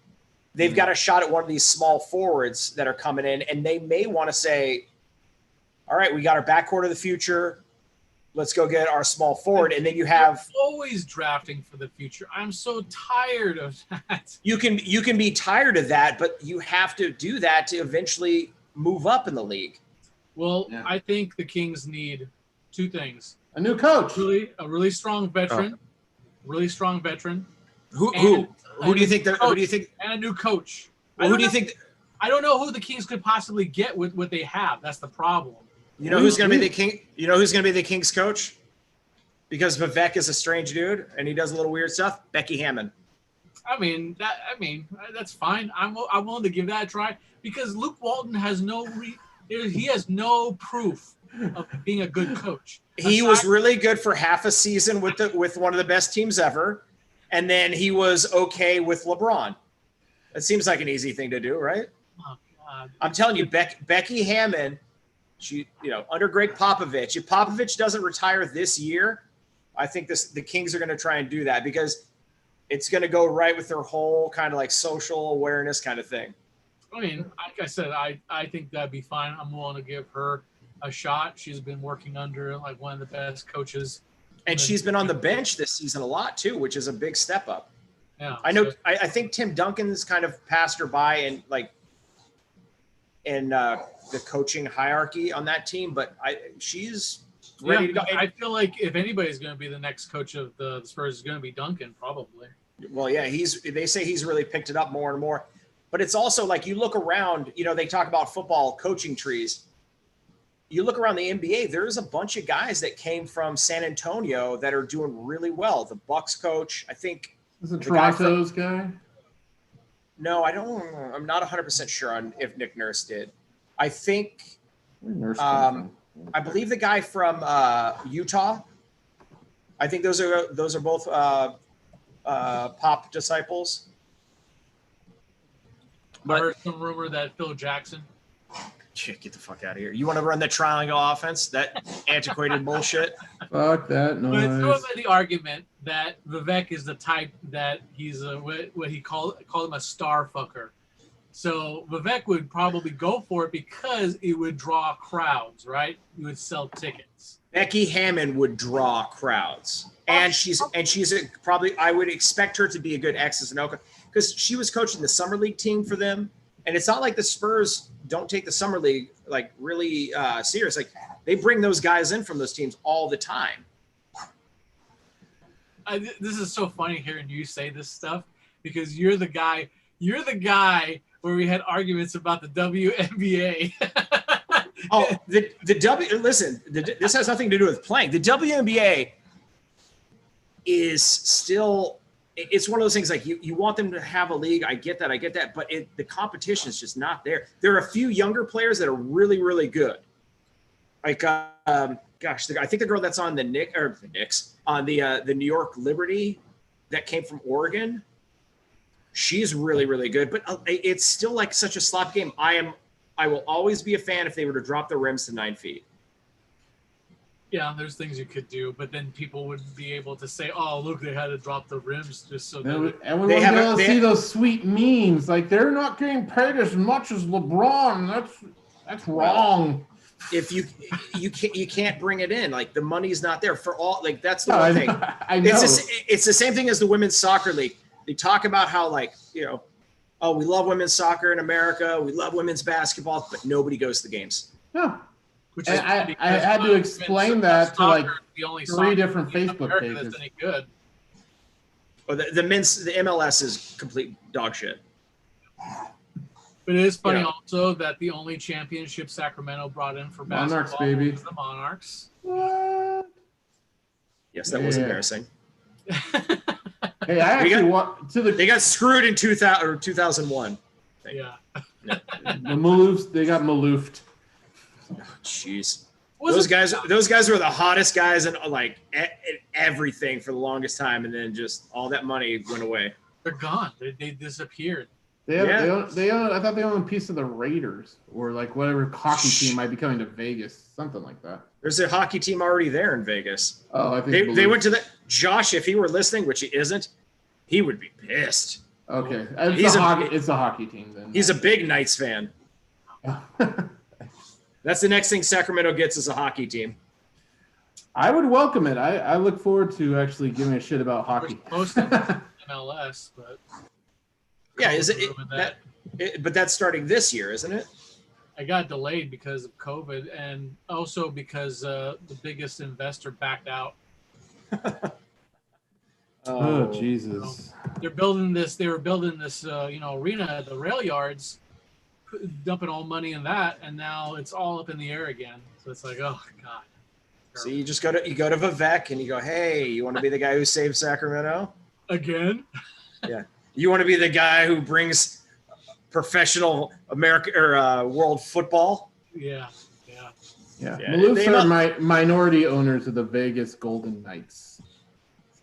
[SPEAKER 3] they've got a shot at one of these small forwards that are coming in, and they may want to say, all right, we got our backcourt of the future. Let's go get our small forward. And then you have
[SPEAKER 2] always drafting for the future. I'm so tired of that.
[SPEAKER 3] You can be tired of that, but you have to do that to eventually move up in the league.
[SPEAKER 2] Well, yeah. I think the Kings need 2 things.
[SPEAKER 1] A new coach.
[SPEAKER 2] A really strong veteran. Really strong veteran.
[SPEAKER 3] Who do you think? Who do you think?
[SPEAKER 2] And a new coach.
[SPEAKER 3] Well, who do you think?
[SPEAKER 2] I don't know who the Kings could possibly get with what they have. That's the problem.
[SPEAKER 3] You know who's going to be the King? You know who's going to be the Kings coach? Because Vivek is a strange dude and he does a little weird stuff. Becky Hammond.
[SPEAKER 2] I mean that's fine. I'm willing to give that a try because Luke Walton has no proof of being a good coach.
[SPEAKER 3] He was really good for half a season with one of the best teams ever, and then he was okay with LeBron. It seems like an easy thing to do, right?
[SPEAKER 2] Oh God!
[SPEAKER 3] I'm telling you, Becky Hammond, she under Greg Popovich. If Popovich doesn't retire this year, I think the Kings are going to try and do that because it's going to go right with their whole kind of like social awareness kind of thing.
[SPEAKER 2] I mean, like I said, I think that'd be fine. I'm willing to give her a shot. She's been working under like one of the best coaches.
[SPEAKER 3] And she's been on the bench this season a lot too, which is a big step up.
[SPEAKER 2] Yeah.
[SPEAKER 3] I know. I think Tim Duncan's kind of passed her by in the coaching hierarchy on that team, but she's ready to go.
[SPEAKER 2] I feel like if anybody's going to be the next coach of the Spurs, is going to be Duncan, probably.
[SPEAKER 3] Well, yeah, they say he's really picked it up more and more, but it's also like you look around, they talk about football coaching trees. You look around the NBA, there's a bunch of guys that came from San Antonio that are doing really well. The Bucks coach, I think.
[SPEAKER 1] Is it Toronto's guy?
[SPEAKER 3] No, I'm not 100% sure on if Nick Nurse did. I think, I believe the guy from Utah. I think those are both Pop disciples.
[SPEAKER 2] I heard some rumor that Phil Jackson.
[SPEAKER 3] Shit, get the fuck out of here. You want to run the triangle offense? That antiquated bullshit?
[SPEAKER 1] Fuck that noise.
[SPEAKER 2] But it's the argument that Vivek is the type that he's what he called him a star fucker. So Vivek would probably go for it because it would draw crowds, right? He would sell tickets.
[SPEAKER 3] Becky Hammond would draw crowds. And she's probably, I would expect her to be a good X's and O's because she was coaching the summer league team for them. And it's not like the Spurs don't take the summer league like really serious. Like they bring those guys in from those teams all the time.
[SPEAKER 2] This is so funny hearing you say this stuff because you're the guy where we had arguments about the WNBA.
[SPEAKER 3] Oh, this has nothing to do with playing. The WNBA is still. It's one of those things like you want them to have a league. I get that. But the competition is just not there. There are a few younger players that are really, really good. Like, I think the girl that's on the Knicks on the New York Liberty that came from Oregon, she's really, really good. But it's still like such a slop game. I will always be a fan if they were to drop the rims to 9 feet.
[SPEAKER 2] Yeah, there's things you could do, but then people would be able to say, "Oh, look, they had to drop the rims just so."
[SPEAKER 1] And we wouldn't be able to see those sweet memes like they're not getting paid as much as LeBron. That's wrong.
[SPEAKER 3] If you can't bring it in, like the money's not there for all. Like that's the one thing.
[SPEAKER 1] I know.
[SPEAKER 3] It's the same thing as the women's soccer league. they talk about how like, oh, we love women's soccer in America. We love women's basketball, but nobody goes to the games.
[SPEAKER 1] Yeah.
[SPEAKER 2] Which
[SPEAKER 1] is I had to explain that to like
[SPEAKER 2] the only
[SPEAKER 1] 3 different Facebook
[SPEAKER 2] pages.
[SPEAKER 1] pages.
[SPEAKER 2] That's any good.
[SPEAKER 3] Well, the MLS is complete dog shit.
[SPEAKER 2] But it is funny also that the only championship Sacramento brought in for basketball
[SPEAKER 1] Monarchs, baby.
[SPEAKER 2] was the Monarchs.
[SPEAKER 1] What?
[SPEAKER 3] Yes, that was embarrassing.
[SPEAKER 1] Hey, I actually
[SPEAKER 3] they got screwed in 2000 or 2001.
[SPEAKER 2] Yeah.
[SPEAKER 1] The Maloofs, they got Maloofed.
[SPEAKER 3] Jeez. Those guys were the hottest guys in like everything for the longest time, and then just all that money went away.
[SPEAKER 2] They're gone. They disappeared.
[SPEAKER 1] I thought they owned a piece of the Raiders or like whatever hockey team might be coming to Vegas, something like that.
[SPEAKER 3] There's a hockey team already there in Vegas.
[SPEAKER 1] Oh, I think
[SPEAKER 3] they went to the Josh. If he were listening, which he isn't, he would be pissed.
[SPEAKER 1] Okay, it's a hockey team then.
[SPEAKER 3] He's a big Knights fan. That's the next thing Sacramento gets is a hockey team.
[SPEAKER 1] I would welcome it. I look forward to actually giving a shit about hockey.
[SPEAKER 2] Most of MLS, but
[SPEAKER 3] yeah, but that's starting this year, isn't it?
[SPEAKER 2] I got delayed because of COVID, and also because the biggest investor backed out.
[SPEAKER 1] Oh Jesus!
[SPEAKER 2] They were building this arena at the rail yards, dumping all money in that, and now it's all up in the air again. So it's like, oh God.
[SPEAKER 3] So you just go to Vivek and you go, hey, you want to be the guy who saved Sacramento
[SPEAKER 2] again?
[SPEAKER 3] Yeah. You want to be the guy who brings professional America or world football?
[SPEAKER 1] Yeah. Maloofs are minority owners of the Vegas Golden Knights.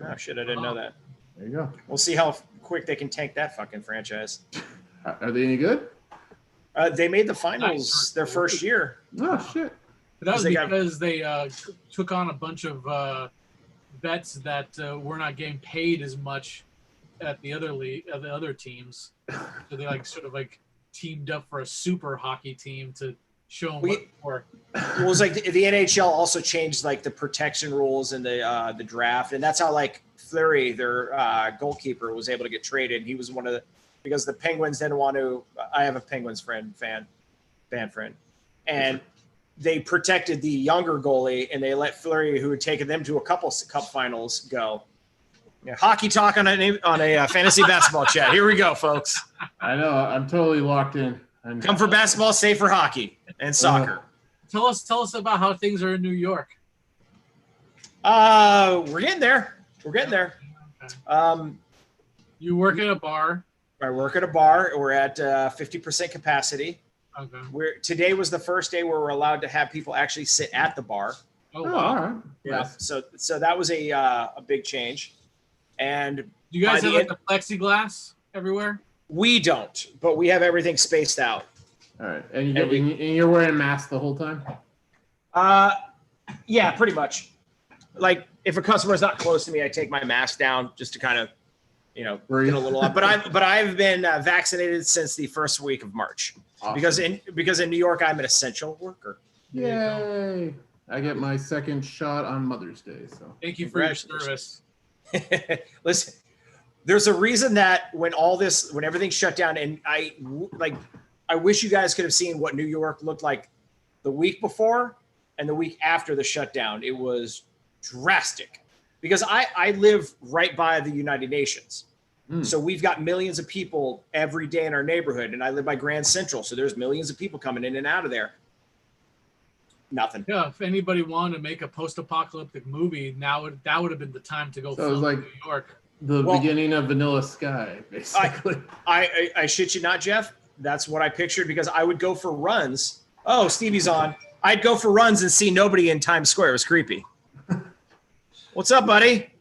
[SPEAKER 3] Oh shit! I didn't know that.
[SPEAKER 1] There you go.
[SPEAKER 3] We'll see how quick they can tank that fucking franchise.
[SPEAKER 1] Are they any good?
[SPEAKER 3] They made the finals their first year.
[SPEAKER 1] Oh shit!
[SPEAKER 2] But that was because they took on a bunch of vets that were not getting paid as much at the other league, the other teams. So they teamed up for a super hockey team to show them what for.
[SPEAKER 3] Well, it was like the NHL also changed like the protection rules in the draft, and that's how like Fleury, their goalkeeper, was able to get traded. He was one of the because the Penguins didn't want to. I have a Penguins fan friend, and they protected the younger goalie, and they let Fleury, who had taken them to a couple cup finals, go. Yeah, hockey talk on a fantasy basketball chat. Here we go, folks.
[SPEAKER 1] I know. I'm totally locked in.
[SPEAKER 3] Come for basketball, stay for hockey and soccer.
[SPEAKER 2] Tell us about how things are in New York.
[SPEAKER 3] We're getting there. Okay.
[SPEAKER 2] You work at a bar.
[SPEAKER 3] I work at a bar. We're at 50% capacity.
[SPEAKER 2] Okay.
[SPEAKER 3] Today was the first day where we're allowed to have people actually sit at the bar.
[SPEAKER 2] Oh wow!
[SPEAKER 1] All right.
[SPEAKER 3] Yeah. Nice. So that was a big change. And
[SPEAKER 2] do you guys have the plexiglass everywhere?
[SPEAKER 3] We don't, but we have everything spaced out.
[SPEAKER 1] All right, and you're wearing a mask the whole time?
[SPEAKER 3] Yeah, pretty much. Like if a customer's not close to me, I take my mask down just to kind of, get a little up. But I've been vaccinated since the first week of March. Awesome. Because in New York, I'm an essential worker.
[SPEAKER 1] Yay! I get my second shot on Mother's Day. So
[SPEAKER 2] thank you for your service.
[SPEAKER 3] Listen. There's a reason that when everything shut down, and I wish you guys could have seen what New York looked like the week before and the week after the shutdown. It was drastic because I live right by the United Nations. So we've got millions of people every day in our neighborhood, and I live by Grand Central. So there's millions of people coming in and out of there. Nothing.
[SPEAKER 2] Yeah, if anybody wanted to make a post-apocalyptic movie, that would have been the time to go film in New York.
[SPEAKER 1] The beginning of Vanilla Sky, basically.
[SPEAKER 3] I shit you not, Jeff. That's what I pictured because I would go for runs. Oh, Stevie's on. I'd go for runs and see nobody in Times Square. It was creepy. What's up, buddy?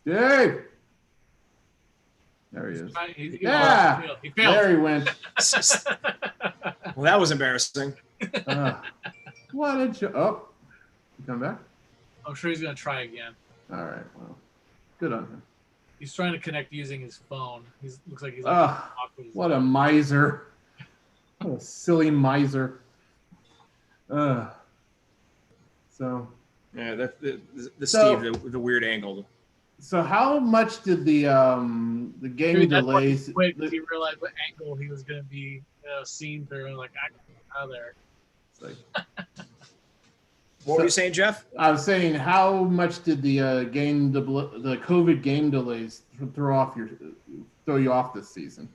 [SPEAKER 1] Dave. There he is.
[SPEAKER 2] He
[SPEAKER 1] failed. There he went.
[SPEAKER 3] Well, that was embarrassing.
[SPEAKER 1] What did you? Oh, you come back?
[SPEAKER 2] I'm sure he's gonna try again.
[SPEAKER 1] All right. Well, good on him.
[SPEAKER 2] He's trying to connect using his phone. Looks like he's
[SPEAKER 1] what a miser. What a silly miser. So
[SPEAKER 3] yeah, the Steve, the weird angle.
[SPEAKER 1] So how much did the game
[SPEAKER 2] Dude, that's why
[SPEAKER 1] delays?
[SPEAKER 2] he quit, 'cause he realized what angle he was going to be seen through, and like, I got out of there.
[SPEAKER 1] It's like,
[SPEAKER 3] What were you saying, Jeff?
[SPEAKER 1] I was saying, how much did the the COVID game delays throw you off this season?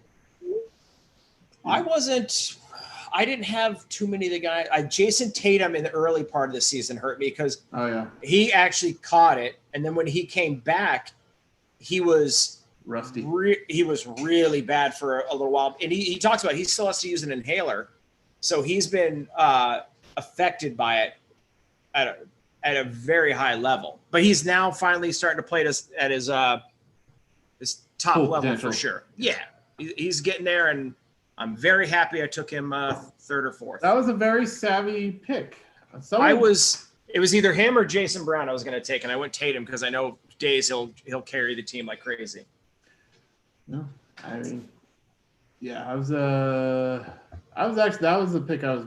[SPEAKER 3] I didn't have too many of the guys. Jason Tatum in the early part of the season hurt me because he actually caught it, and then when he came back, he was
[SPEAKER 1] rusty.
[SPEAKER 3] He was really bad for a little while, and he talks about he still has to use an inhaler, so he's been affected by it at a very high level. But he's now finally starting to play at his top level for sure. Yeah, he's getting there, and I'm very happy I took him third or fourth.
[SPEAKER 1] That was a very savvy pick.
[SPEAKER 3] It was either him or Jason Brown I was going to take, and I went Tatum because I know days he'll carry the team like crazy.
[SPEAKER 1] No, I mean, yeah, that was the pick I was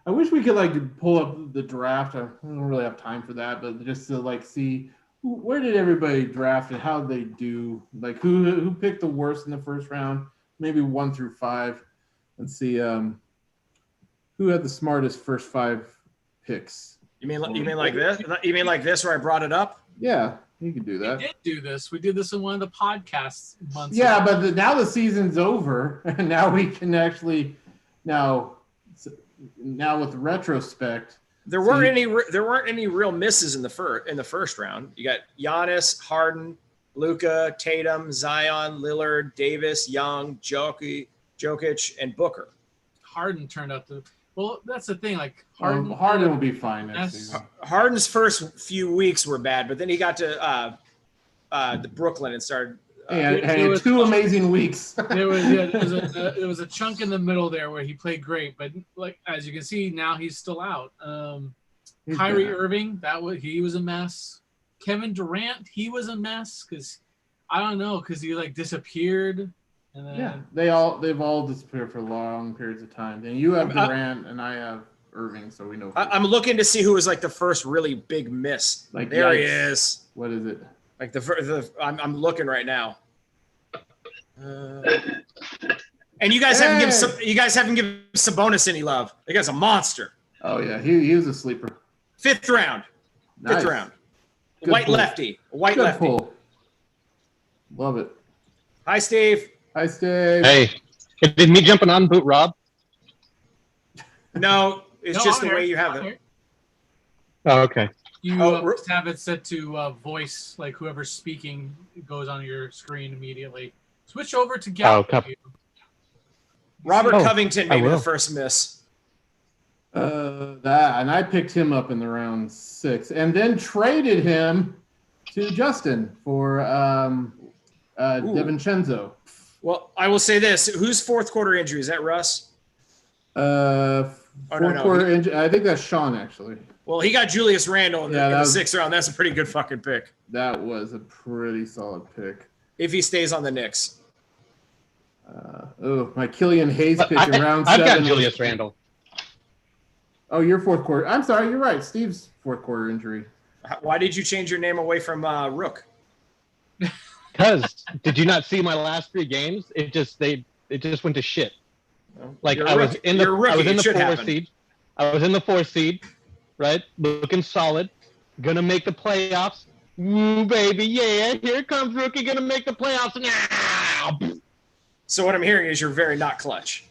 [SPEAKER 1] I wish we could pull up the draft. I don't really have time for that, but just to see where did everybody draft and how they do, who picked the worst in the first round, maybe 1 through 5, and see who had the smartest first 5 picks.
[SPEAKER 3] You mean like this? You mean like this where I brought it up?
[SPEAKER 1] Yeah, you could do that.
[SPEAKER 2] We did do this. We did this in one of the podcasts months
[SPEAKER 1] Yeah,
[SPEAKER 2] ago.
[SPEAKER 1] but now the season's over, and now we can actually now with retrospect.
[SPEAKER 3] There weren't any real misses in the first round. You got Giannis, Harden, Luka, Tatum, Zion, Lillard, Davis, Young, Jokic, and Booker.
[SPEAKER 2] Harden turned out to. Well, that's the thing.
[SPEAKER 1] Harden will be fine next season.
[SPEAKER 3] Harden's first few weeks were bad, but then he got to the Brooklyn and started.
[SPEAKER 1] Had 2 amazing weeks.
[SPEAKER 2] There was a chunk in the middle there where he played great, but as you can see now he's still out. Kyrie Irving, he was a mess. Kevin Durant, he was a mess because he disappeared. And then,
[SPEAKER 1] they've all disappeared for long periods of time. And you have Durant, and I have Irving, so we know.
[SPEAKER 3] I'm looking to see who was the first really big miss. There he is.
[SPEAKER 1] What is it?
[SPEAKER 3] I'm looking right now. And you guys haven't given Sabonis any love. The guy's a monster.
[SPEAKER 1] Oh yeah, he was a sleeper.
[SPEAKER 3] 5th round.
[SPEAKER 1] Nice.
[SPEAKER 3] 5th round.
[SPEAKER 1] Good
[SPEAKER 3] White
[SPEAKER 1] pull.
[SPEAKER 3] lefty.
[SPEAKER 1] Good pull. Love it.
[SPEAKER 3] Hi, Steve.
[SPEAKER 1] Hi, Steve.
[SPEAKER 4] Hey, did me jumping on boot Rob?
[SPEAKER 3] No, it's just the way you have it.
[SPEAKER 4] Oh, okay.
[SPEAKER 2] You just have it set to voice, whoever's speaking goes on your screen immediately. Switch over to Gallup.
[SPEAKER 3] Robert Covington made the first miss.
[SPEAKER 1] And I picked him up in the round 6, and then traded him to Justin for DiVincenzo.
[SPEAKER 3] Well, I will say this: whose fourth quarter injury is that? Russ?
[SPEAKER 1] Quarter injury. I think that's Sean actually.
[SPEAKER 3] Well, he got Julius Randle in the 6th round. That's a pretty good fucking pick.
[SPEAKER 1] That was a pretty solid pick.
[SPEAKER 3] If he stays on the Knicks.
[SPEAKER 1] My Killian Hayes pick in round 7.
[SPEAKER 4] I've got Julius Randle.
[SPEAKER 1] Oh, your fourth quarter. I'm sorry, you're right. Steve's fourth quarter injury.
[SPEAKER 3] Why did you change your name away from Rook?
[SPEAKER 4] Because did you not see my last 3 games? It just went to shit. I was in the 4th seed. I was in the 4th seed, right? Looking solid. Gonna make the playoffs. Woo, baby, yeah! Here comes Rookie. Gonna make the playoffs now.
[SPEAKER 3] So what I'm hearing is you're very not clutch.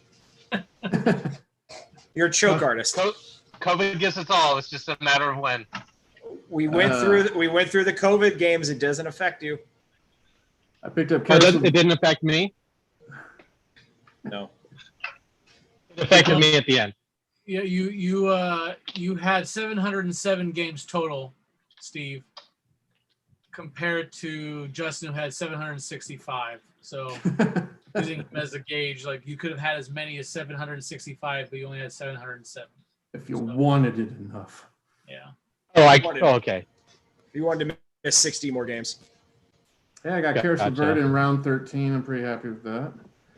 [SPEAKER 3] You're a choke artist.
[SPEAKER 4] COVID gets us all. It's just a matter of when.
[SPEAKER 3] We went through the COVID games. It doesn't affect you.
[SPEAKER 1] I picked up.
[SPEAKER 4] It didn't affect me.
[SPEAKER 3] No.
[SPEAKER 4] It affected me at the end.
[SPEAKER 2] Yeah, you had 707 games total, Steve, compared to Justin, who had 765. So using him as a gauge, you could have had as many as 765, but you only had 707.
[SPEAKER 1] If you wanted it enough.
[SPEAKER 2] Yeah.
[SPEAKER 4] Okay.
[SPEAKER 3] If you wanted to miss 60 more games.
[SPEAKER 1] Yeah, I got Karis LeVert in round 13. I'm pretty happy with that.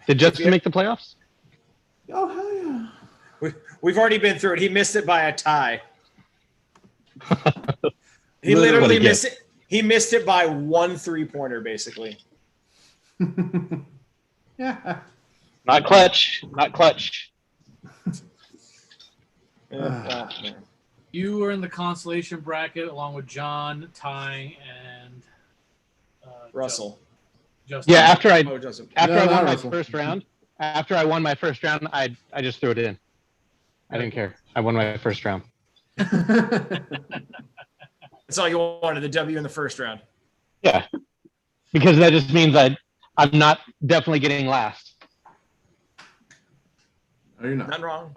[SPEAKER 4] Did Justin make the playoffs?
[SPEAKER 1] Oh, hell yeah.
[SPEAKER 3] We've already been through it. He missed it by a tie. He literally missed it. He missed it by 1 3-pointer, basically.
[SPEAKER 1] Yeah.
[SPEAKER 4] Not clutch. Not clutch.
[SPEAKER 2] You were in the consolation bracket along with John, Ty, and
[SPEAKER 3] Russell.
[SPEAKER 2] Justin.
[SPEAKER 4] Yeah, after I won my
[SPEAKER 1] Russell.
[SPEAKER 4] first round, I just threw it in. I didn't care. I won my first round.
[SPEAKER 3] That's all you wanted, the W in the first round.
[SPEAKER 4] Yeah, because that just means I'm not definitely getting last.
[SPEAKER 1] No, you're not.
[SPEAKER 3] Nothing wrong.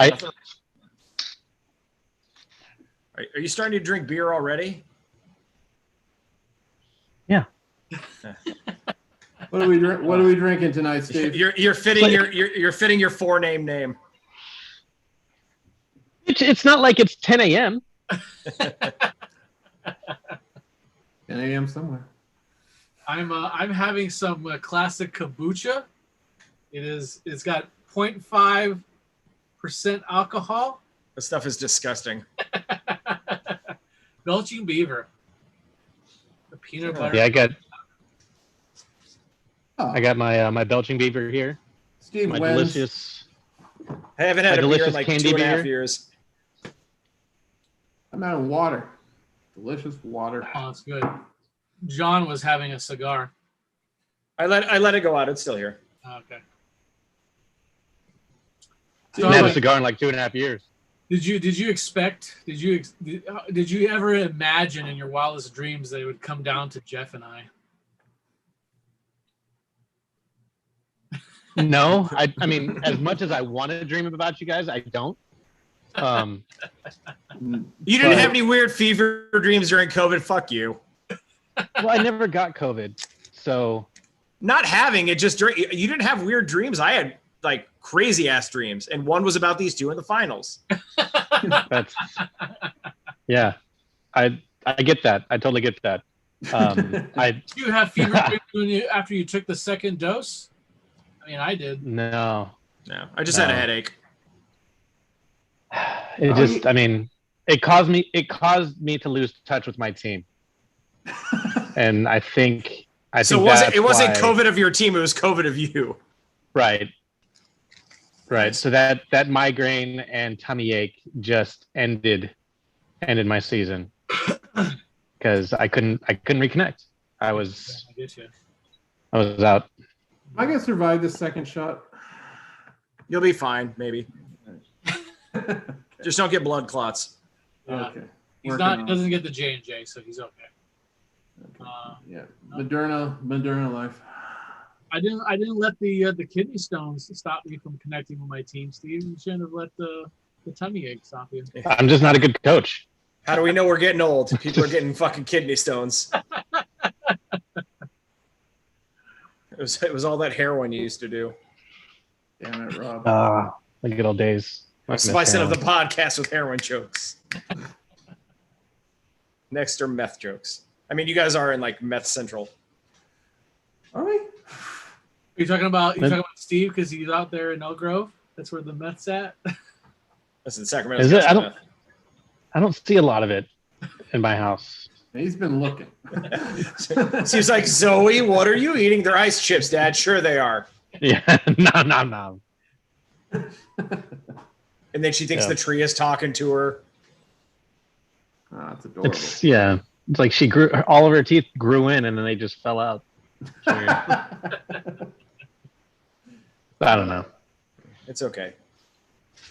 [SPEAKER 4] Are
[SPEAKER 3] you starting to drink beer already?
[SPEAKER 4] Yeah.
[SPEAKER 1] What are we drinking tonight, Steve?
[SPEAKER 3] You're fitting you're fitting your 4-name name.
[SPEAKER 4] It's not like it's 10 a.m.
[SPEAKER 1] 10 a.m. somewhere.
[SPEAKER 2] I'm having some classic kombucha. It's got 0.5% alcohol.
[SPEAKER 3] This stuff is disgusting.
[SPEAKER 2] Belching Beaver. The peanut butter.
[SPEAKER 4] Yeah, I got my Belching Beaver here.
[SPEAKER 1] Steve
[SPEAKER 4] My
[SPEAKER 1] wins.
[SPEAKER 4] delicious.
[SPEAKER 3] I haven't had a beer in like
[SPEAKER 4] candy
[SPEAKER 3] 2.5
[SPEAKER 4] beer.
[SPEAKER 3] years.
[SPEAKER 1] I'm out of water. Delicious water.
[SPEAKER 2] Oh, it's good. John was having a cigar.
[SPEAKER 3] I let it go out. It's still here.
[SPEAKER 2] Okay.
[SPEAKER 4] I haven't had a cigar in like 2.5 years.
[SPEAKER 2] Did you expect? Did you ever imagine in your wildest dreams that it would come down to Jeff and I?
[SPEAKER 4] No, I mean, as much as I want to dream about you guys, I don't.
[SPEAKER 3] You didn't have any weird fever dreams during COVID. Fuck you.
[SPEAKER 4] Well, I never got COVID, so
[SPEAKER 3] not having it just during. You didn't have weird dreams. I had like crazy ass dreams, and one was about these two in the finals.
[SPEAKER 4] That's yeah. I get that. I totally get that.
[SPEAKER 2] Did you have fever dreams after you took the second dose? I mean, I did.
[SPEAKER 4] No.
[SPEAKER 3] I just had a headache.
[SPEAKER 4] It caused me to lose touch with my team. And I think
[SPEAKER 3] it wasn't COVID of your team, it was COVID of you.
[SPEAKER 4] Right. So that migraine and tummy ache just ended my season. Because I couldn't reconnect. I was out.
[SPEAKER 1] Am I gonna survive this second shot?
[SPEAKER 3] You'll be fine, maybe. Just don't get blood clots.
[SPEAKER 1] Okay.
[SPEAKER 2] He doesn't get the J&J, so he's okay.
[SPEAKER 1] Yeah, Moderna life.
[SPEAKER 2] I didn't let the kidney stones stop me from connecting with my team, Steve. You shouldn't have let the tummy ache stop you.
[SPEAKER 4] I'm just not a good coach.
[SPEAKER 3] How do we know we're getting old? People are getting fucking kidney stones. It was all that heroin you used to do.
[SPEAKER 1] Damn it, Rob.
[SPEAKER 4] The good old days.
[SPEAKER 3] Spice of the podcast with heroin jokes. Next are meth jokes. I mean, you guys are in like meth central.
[SPEAKER 1] Are we?
[SPEAKER 2] Are you talking about Steve because he's out there in Elk Grove? That's where the meth's at.
[SPEAKER 3] That's in Sacramento.
[SPEAKER 4] Is it? I don't see a lot of it in my house.
[SPEAKER 1] He's been looking.
[SPEAKER 3] Seems like, Zoe, what are you eating? They're ice chips, Dad. Sure they are.
[SPEAKER 4] Yeah, no.
[SPEAKER 3] And then she thinks the tree is talking to her.
[SPEAKER 1] Oh, that's adorable.
[SPEAKER 4] It's like she grew, all of her teeth grew in and then they just fell out. I don't know.
[SPEAKER 3] It's okay.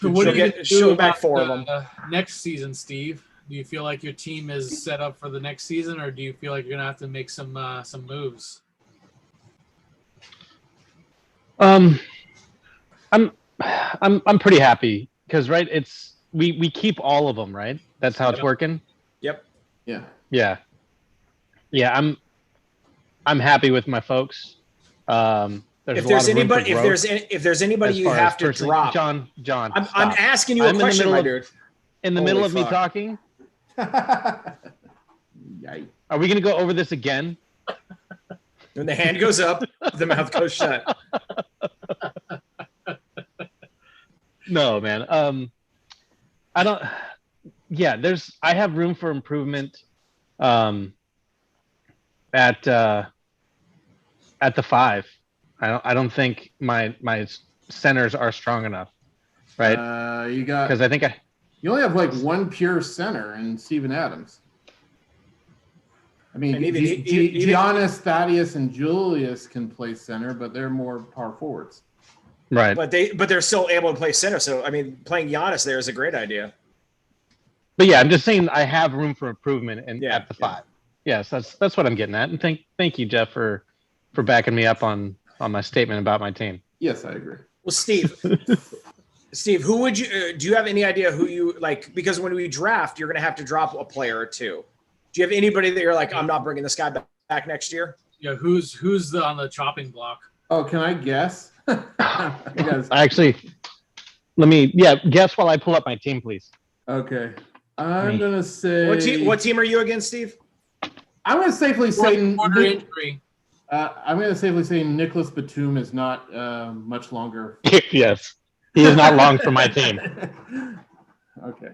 [SPEAKER 2] So what
[SPEAKER 3] she'll get back 4 of them.
[SPEAKER 2] Next season, Steve? Do you feel like your team is set up for the next season, or do you feel like you're gonna have to make some moves?
[SPEAKER 4] I'm pretty happy because it's we keep all of them, right? That's how it's working.
[SPEAKER 3] Yep.
[SPEAKER 1] Yeah.
[SPEAKER 4] I'm happy with my folks.
[SPEAKER 3] If there's anybody you have to drop,
[SPEAKER 4] John,
[SPEAKER 3] I'm asking you a question, my dude.
[SPEAKER 4] In the middle of me talking.
[SPEAKER 1] Yikes.
[SPEAKER 4] Are we going to go over this again?
[SPEAKER 3] When the hand goes up, the mouth goes shut.
[SPEAKER 4] No, man. I have room for improvement. at the 5. I don't think my centers are strong enough, right?
[SPEAKER 1] You got
[SPEAKER 4] because I think
[SPEAKER 1] you only have like one pure center in Steven Adams. I mean, Giannis, Thaddeus, and Julius can play center, but they're more power forwards.
[SPEAKER 4] Right.
[SPEAKER 3] But they're still able to play center. So I mean, playing Giannis there is a great idea.
[SPEAKER 4] But yeah, I'm just saying I have room for improvement at the 5. Yes, that's what I'm getting at. And thank you, Jeff, for backing me up on my statement about my team.
[SPEAKER 1] Yes, I agree.
[SPEAKER 3] Well, Steve, who would you do you have any idea who you like? Because when we draft, you're going to have to drop a player or two. Do you have anybody that you're like, I'm not bringing this guy back next year?
[SPEAKER 2] Yeah, who's on the chopping block?
[SPEAKER 1] Oh, can I guess?
[SPEAKER 4] Actually, guess while I pull up my team, please.
[SPEAKER 1] Okay. I'm going to say...
[SPEAKER 3] What team are you against, Steve?
[SPEAKER 1] I'm going to safely say...
[SPEAKER 2] injury.
[SPEAKER 1] I'm going to safely say Nicholas Batum is not much longer.
[SPEAKER 4] Yes. He is not long for my team.
[SPEAKER 1] Okay.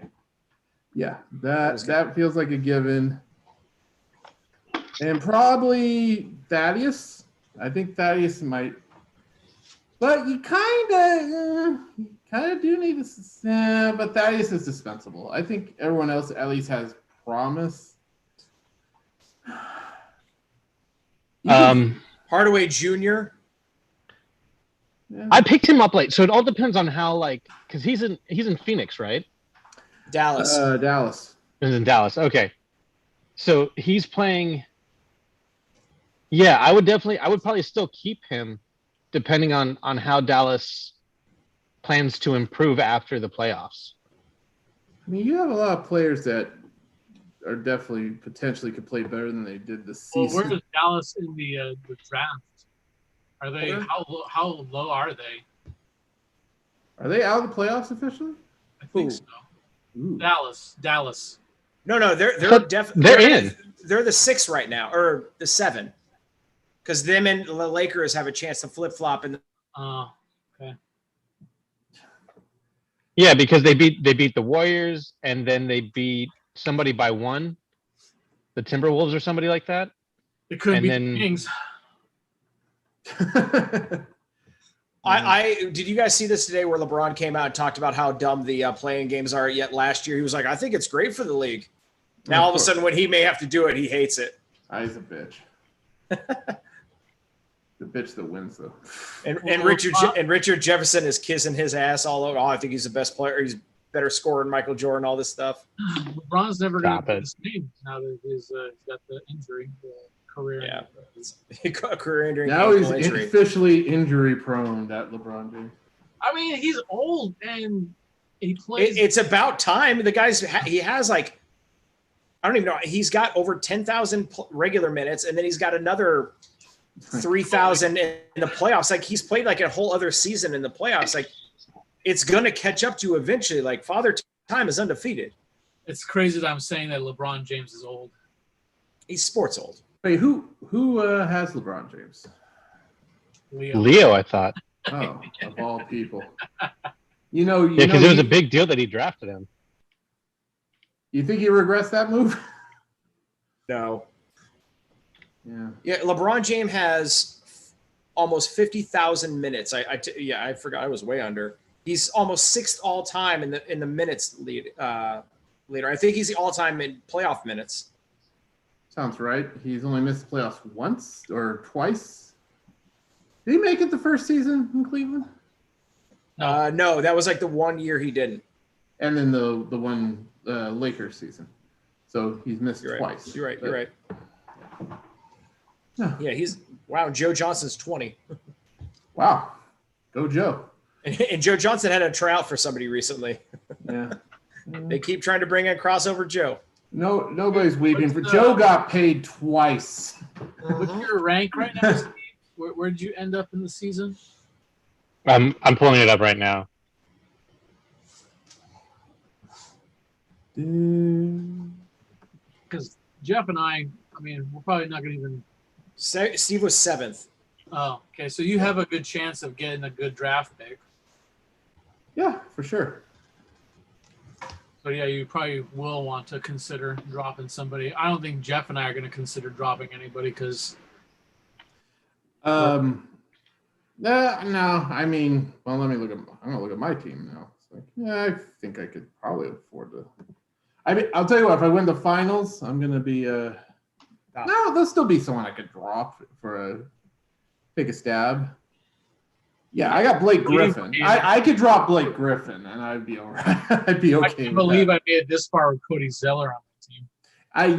[SPEAKER 1] Yeah, that feels like a given. And probably Thaddeus. I think Thaddeus might... But you kind of do need to... but Thaddeus is dispensable. I think everyone else at least has promise.
[SPEAKER 3] Hardaway Jr.
[SPEAKER 1] Yeah.
[SPEAKER 4] I picked him up late, so it all depends on how because he's in Phoenix, right?
[SPEAKER 3] Dallas.
[SPEAKER 1] Dallas.
[SPEAKER 4] He's in Dallas. Okay, so he's playing. Yeah, I would probably still keep him, depending on how Dallas plans to improve after the playoffs.
[SPEAKER 1] I mean, you have a lot of players that are definitely potentially could play better than they did this season.
[SPEAKER 2] Well, where is Dallas in the draft? Are they how low are they?
[SPEAKER 1] Are they out of the playoffs officially?
[SPEAKER 2] I think so.
[SPEAKER 1] Ooh.
[SPEAKER 2] Dallas.
[SPEAKER 3] No, they're
[SPEAKER 4] in.
[SPEAKER 3] They're the 6 right now, or the 7, because them and the Lakers have a chance to flip flop.
[SPEAKER 2] Oh, okay.
[SPEAKER 4] Yeah, because they beat the Warriors, and then they beat somebody by 1, the Timberwolves or somebody like that.
[SPEAKER 2] It could be the Kings.
[SPEAKER 3] Did you guys see this today where LeBron came out and talked about how dumb the playing games are? Yet last year he was like, I think it's great for the league. Now all of a sudden when he may have to do it, he hates it.
[SPEAKER 1] He's a bitch. The bitch that wins though.
[SPEAKER 3] And Richard Jefferson is kissing his ass all over. Oh, I think he's the best player. He's better scorer than Michael Jordan. All this stuff.
[SPEAKER 2] LeBron's never going to get his name now that he's got the injury. Career.
[SPEAKER 3] Yeah, career injury.
[SPEAKER 1] Now he's officially injury prone. That LeBron James.
[SPEAKER 2] I mean, he's old and he plays.
[SPEAKER 3] It's about time. The he has like, I don't even know. He's got over 10,000 regular minutes, and then he's got another 3,000 in the playoffs. Like he's played like a whole other season in the playoffs. Like it's gonna catch up to you eventually. Like Father Time is undefeated.
[SPEAKER 2] It's crazy that I'm saying that LeBron James is old.
[SPEAKER 3] He's sports old.
[SPEAKER 1] Wait, who has LeBron James?
[SPEAKER 4] Leo, I thought.
[SPEAKER 1] Oh, of all people.
[SPEAKER 4] Because it was a big deal that he drafted him.
[SPEAKER 1] You think he regrets that move?
[SPEAKER 3] No.
[SPEAKER 1] Yeah.
[SPEAKER 3] LeBron James has almost 50,000 minutes. I forgot I was way under. He's almost 6th all time in the minutes leader. I think he's the all time in playoff minutes.
[SPEAKER 1] Sounds right. He's only missed the playoffs once or twice. Did he make it the first season in Cleveland?
[SPEAKER 3] No, that was like the one year he didn't.
[SPEAKER 1] And then the one Lakers season. So he's missed twice.
[SPEAKER 3] You're right. Yeah, Joe Johnson's 20.
[SPEAKER 1] Wow. Go Joe.
[SPEAKER 3] And Joe Johnson had a tryout for somebody recently.
[SPEAKER 1] Yeah.
[SPEAKER 3] They keep trying to bring in crossover Joe.
[SPEAKER 1] No, nobody's weeping for Joe. Got paid twice.
[SPEAKER 2] What's your rank right now, Steve? Where did you end up in the season?
[SPEAKER 4] I'm pulling it up right now.
[SPEAKER 2] Because Jeff and I mean, we're probably not going to even.
[SPEAKER 3] Steve was 7th.
[SPEAKER 2] Oh, okay. So you have a good chance of getting a good draft pick.
[SPEAKER 1] Yeah, for sure.
[SPEAKER 2] So yeah, you probably will want to consider dropping somebody. I don't think Jeff and I are going to consider dropping anybody because.
[SPEAKER 1] No. I mean, well, let me look at. I'm gonna look at my team now. It's like, yeah, I think I could probably afford to. I mean, I'll tell you what. If I win the finals, I'm gonna be. No, there'll still be someone I could drop for take a stab. Yeah, I got Blake Griffin. I could drop Blake Griffin, and I'd be all right. I'd be okay.
[SPEAKER 2] I can't believe I made it this far with Cody Zeller on my team.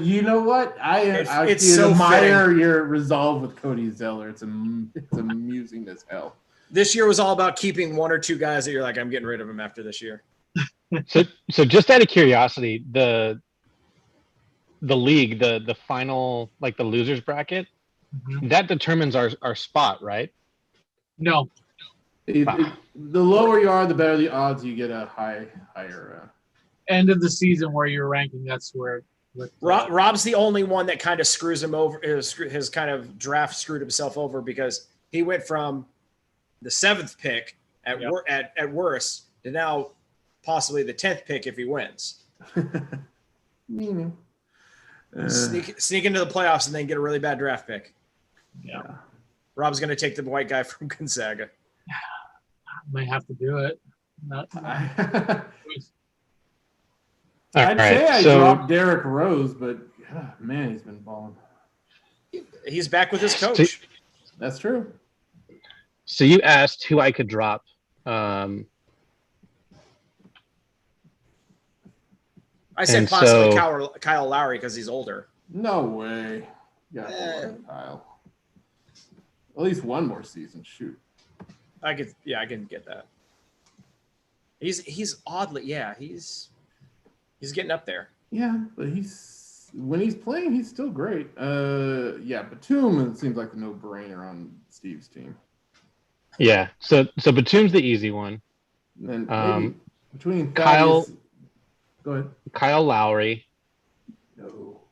[SPEAKER 1] You know what? I
[SPEAKER 3] so
[SPEAKER 1] admire your resolve with Cody Zeller. It's amusing as hell.
[SPEAKER 3] This year was all about keeping one or two guys that you're like, I'm getting rid of them after this year.
[SPEAKER 4] So just out of curiosity, the league, the final, like the losers bracket, that determines our spot, right?
[SPEAKER 2] No.
[SPEAKER 1] The lower you are, the better the odds you get a higher.
[SPEAKER 2] End of the season where you're ranking, that's where.
[SPEAKER 3] Rob's the only one that kind of screws him over. His kind of draft screwed himself over because he went from the 7th pick at worst to now possibly the 10th pick if he wins. Sneak into the playoffs and then get a really bad draft pick.
[SPEAKER 2] Yeah.
[SPEAKER 3] Rob's going to take the white guy from Gonzaga.
[SPEAKER 2] Might have to do it.
[SPEAKER 1] I'd say I dropped Derrick Rose, but man, he's been balling.
[SPEAKER 3] He's back with his coach.
[SPEAKER 1] That's true.
[SPEAKER 4] So you asked who I could drop.
[SPEAKER 3] I said possibly Kyle Lowry because he's older.
[SPEAKER 1] No way. Yeah, Kyle. At least one more season. Shoot.
[SPEAKER 3] I can get that. He's oddly, he's getting up there.
[SPEAKER 1] Yeah, but when he's playing, he's still great. Batum, it seems like the no-brainer on Steve's team.
[SPEAKER 4] Yeah, so Batum's the easy one.
[SPEAKER 1] And then between
[SPEAKER 4] Kyle,
[SPEAKER 1] go ahead.
[SPEAKER 4] Kyle Lowry.
[SPEAKER 1] No.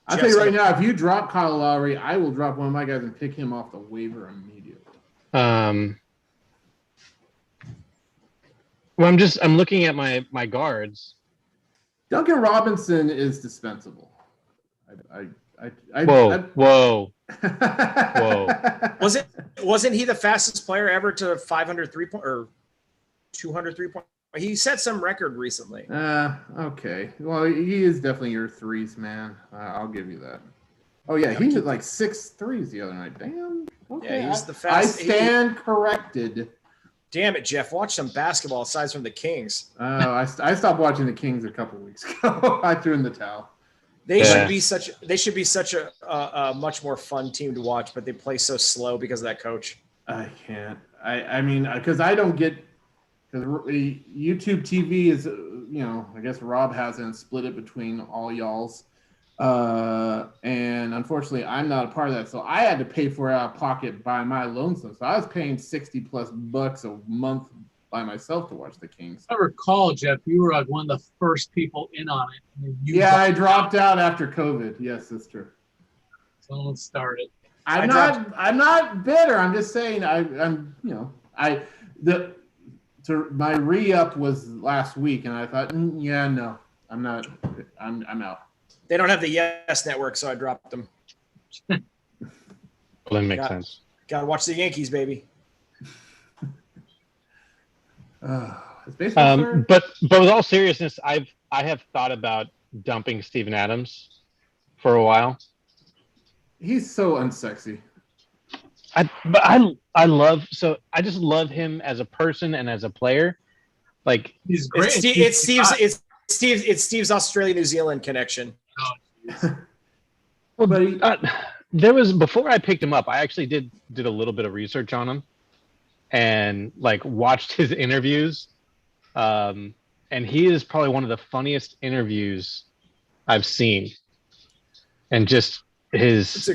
[SPEAKER 1] I'll tell you right now, if you drop Kyle Lowry, I will drop one of my guys and pick him off the waiver immediately.
[SPEAKER 4] Well, I'm looking at my guards.
[SPEAKER 1] Duncan Robinson is dispensable.
[SPEAKER 4] Whoa.
[SPEAKER 3] Wasn't he the fastest player ever to 500 3-point or 200 3-point? He set some record recently.
[SPEAKER 1] Okay. Well, he is definitely your threes man. I'll give you that. Oh yeah, he hit like 6 threes the other night. Damn. Okay.
[SPEAKER 3] Yeah, he's the fastest.
[SPEAKER 1] I stand corrected.
[SPEAKER 3] Damn it, Jeff! Watch some basketball aside from the Kings.
[SPEAKER 1] I stopped watching the Kings a couple weeks ago. I threw in the towel.
[SPEAKER 3] They should be such a much more fun team to watch, but they play so slow because of that coach.
[SPEAKER 1] I can't. I mean, because I don't get because YouTube TV is I guess Rob hasn't split it between all y'all's. And unfortunately, I'm not a part of that, so I had to pay for it out of pocket by my lonesome. So I was paying $60+ a month by myself to watch the Kings.
[SPEAKER 2] I recall, Jeff, you were like one of the first people in on it.
[SPEAKER 1] I dropped out after COVID. Yes, that's true.
[SPEAKER 2] Someone started.
[SPEAKER 1] I'm not bitter. I'm just saying my re-up was last week, and I thought, no, I'm not. I'm out.
[SPEAKER 3] They don't have the Yes Network, so I dropped them.
[SPEAKER 4] Well, that makes sense.
[SPEAKER 3] Got to watch the Yankees, baby.
[SPEAKER 4] But with all seriousness, I have thought about dumping Steven Adams for a while.
[SPEAKER 1] He's so unsexy.
[SPEAKER 4] I just love him as a person and as a player. Like
[SPEAKER 2] he's great.
[SPEAKER 3] It's Steve's Australia New Zealand connection.
[SPEAKER 1] Well,
[SPEAKER 4] there was before I picked him up, I actually did a little bit of research on him and watched his interviews. And he is probably one of the funniest interviews I've seen. And just his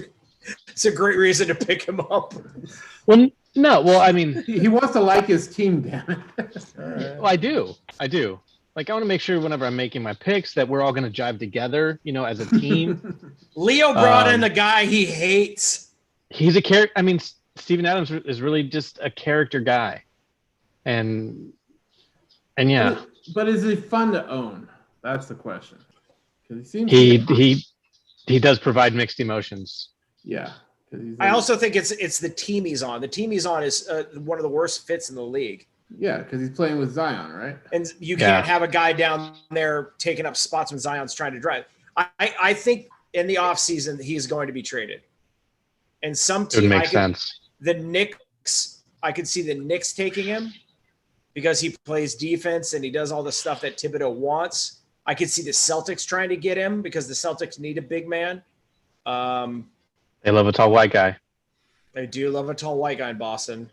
[SPEAKER 3] it's a great reason to pick him up.
[SPEAKER 4] Well, no, I mean
[SPEAKER 1] he wants to like his team, damn it.
[SPEAKER 4] Well, I do. I want to make sure whenever I'm making my picks that we're all going to jive together, as a team.
[SPEAKER 3] Leo brought in the guy he hates.
[SPEAKER 4] He's a character. I mean, Steven Adams is really just a character guy. And yeah.
[SPEAKER 1] But is he fun to own? That's the question.
[SPEAKER 4] He does provide mixed emotions.
[SPEAKER 1] Yeah.
[SPEAKER 3] I also think it's the team he's on. The team he's on is one of the worst fits in the league.
[SPEAKER 1] Yeah, because he's playing with Zion, right?
[SPEAKER 3] And you can't have a guy down there taking up spots when Zion's trying to drive. I think in the offseason he's going to be traded. And some team,
[SPEAKER 4] it would make sense.
[SPEAKER 3] The Knicks, I could see the Knicks taking him because he plays defense and he does all the stuff that Thibodeau wants. I could see the Celtics trying to get him because the Celtics need a big man.
[SPEAKER 4] They love a tall white guy.
[SPEAKER 3] They do love a tall white guy in Boston.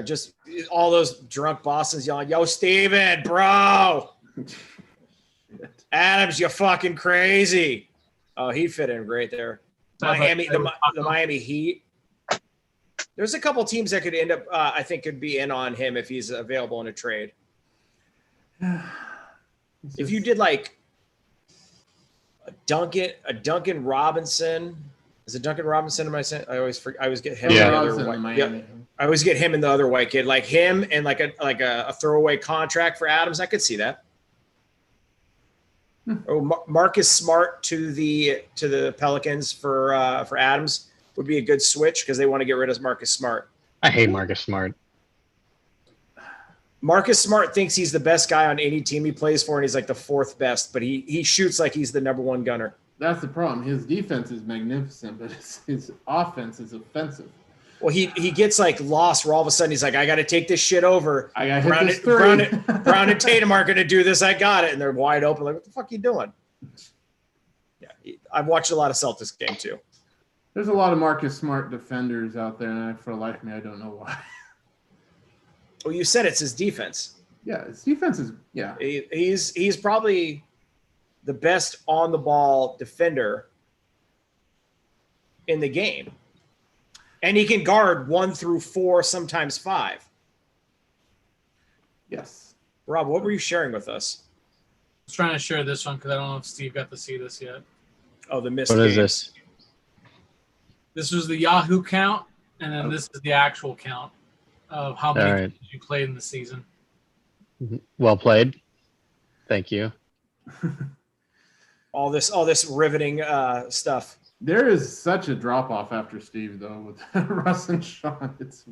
[SPEAKER 3] Just all those drunk Bostons yelling, "Yo, Steven, bro! Adams, you fucking crazy!" Oh, he'd fit in great there. Miami, the Miami Heat. There's a couple teams that could end up, I think, could be in on him if he's available in a trade. If you did like a Duncan Robinson. Is it Duncan Robinson? Am I saying? I always get him.
[SPEAKER 4] Yeah.
[SPEAKER 3] And the other white, yep. I always get him and the other white kid, like him and like a throwaway contract for Adams. I could see that. Oh, Marcus Smart to the Pelicans for Adams would be a good switch because they want to get rid of Marcus Smart.
[SPEAKER 4] I hate Marcus Smart.
[SPEAKER 3] Marcus Smart thinks he's the best guy on any team he plays for, and he's like the fourth best, but he shoots like he's the number one gunner.
[SPEAKER 1] That's the problem. His defense is magnificent, but his offense is offensive.
[SPEAKER 3] Well, he gets like lost where all of a sudden he's like, I got to take this shit over.
[SPEAKER 1] I got to hit this three.
[SPEAKER 3] Brown and Tatum aren't going to do this. I got it. And they're wide open. Like, what the fuck are you doing? Yeah, I've watched a lot of Celtics game too.
[SPEAKER 1] There's a lot of Marcus Smart defenders out there, and for the life of me, I don't know why.
[SPEAKER 3] Well, you said it's his defense.
[SPEAKER 1] Yeah, his defense is
[SPEAKER 3] He's probably the best on the ball defender in the game. And he can guard 1 through 4, sometimes 5.
[SPEAKER 1] Yes.
[SPEAKER 3] Rob, what were you sharing with us?
[SPEAKER 2] I was trying to share this one because I don't know if Steve got to see this yet.
[SPEAKER 3] Oh, the missed
[SPEAKER 4] What
[SPEAKER 3] games.
[SPEAKER 4] is this?
[SPEAKER 2] This was the Yahoo count, and then this is the actual count of how many games you played in the season.
[SPEAKER 4] Well played. Thank you.
[SPEAKER 3] All this riveting stuff.
[SPEAKER 1] There is such a drop off after Steve though with Russ and Sean. It's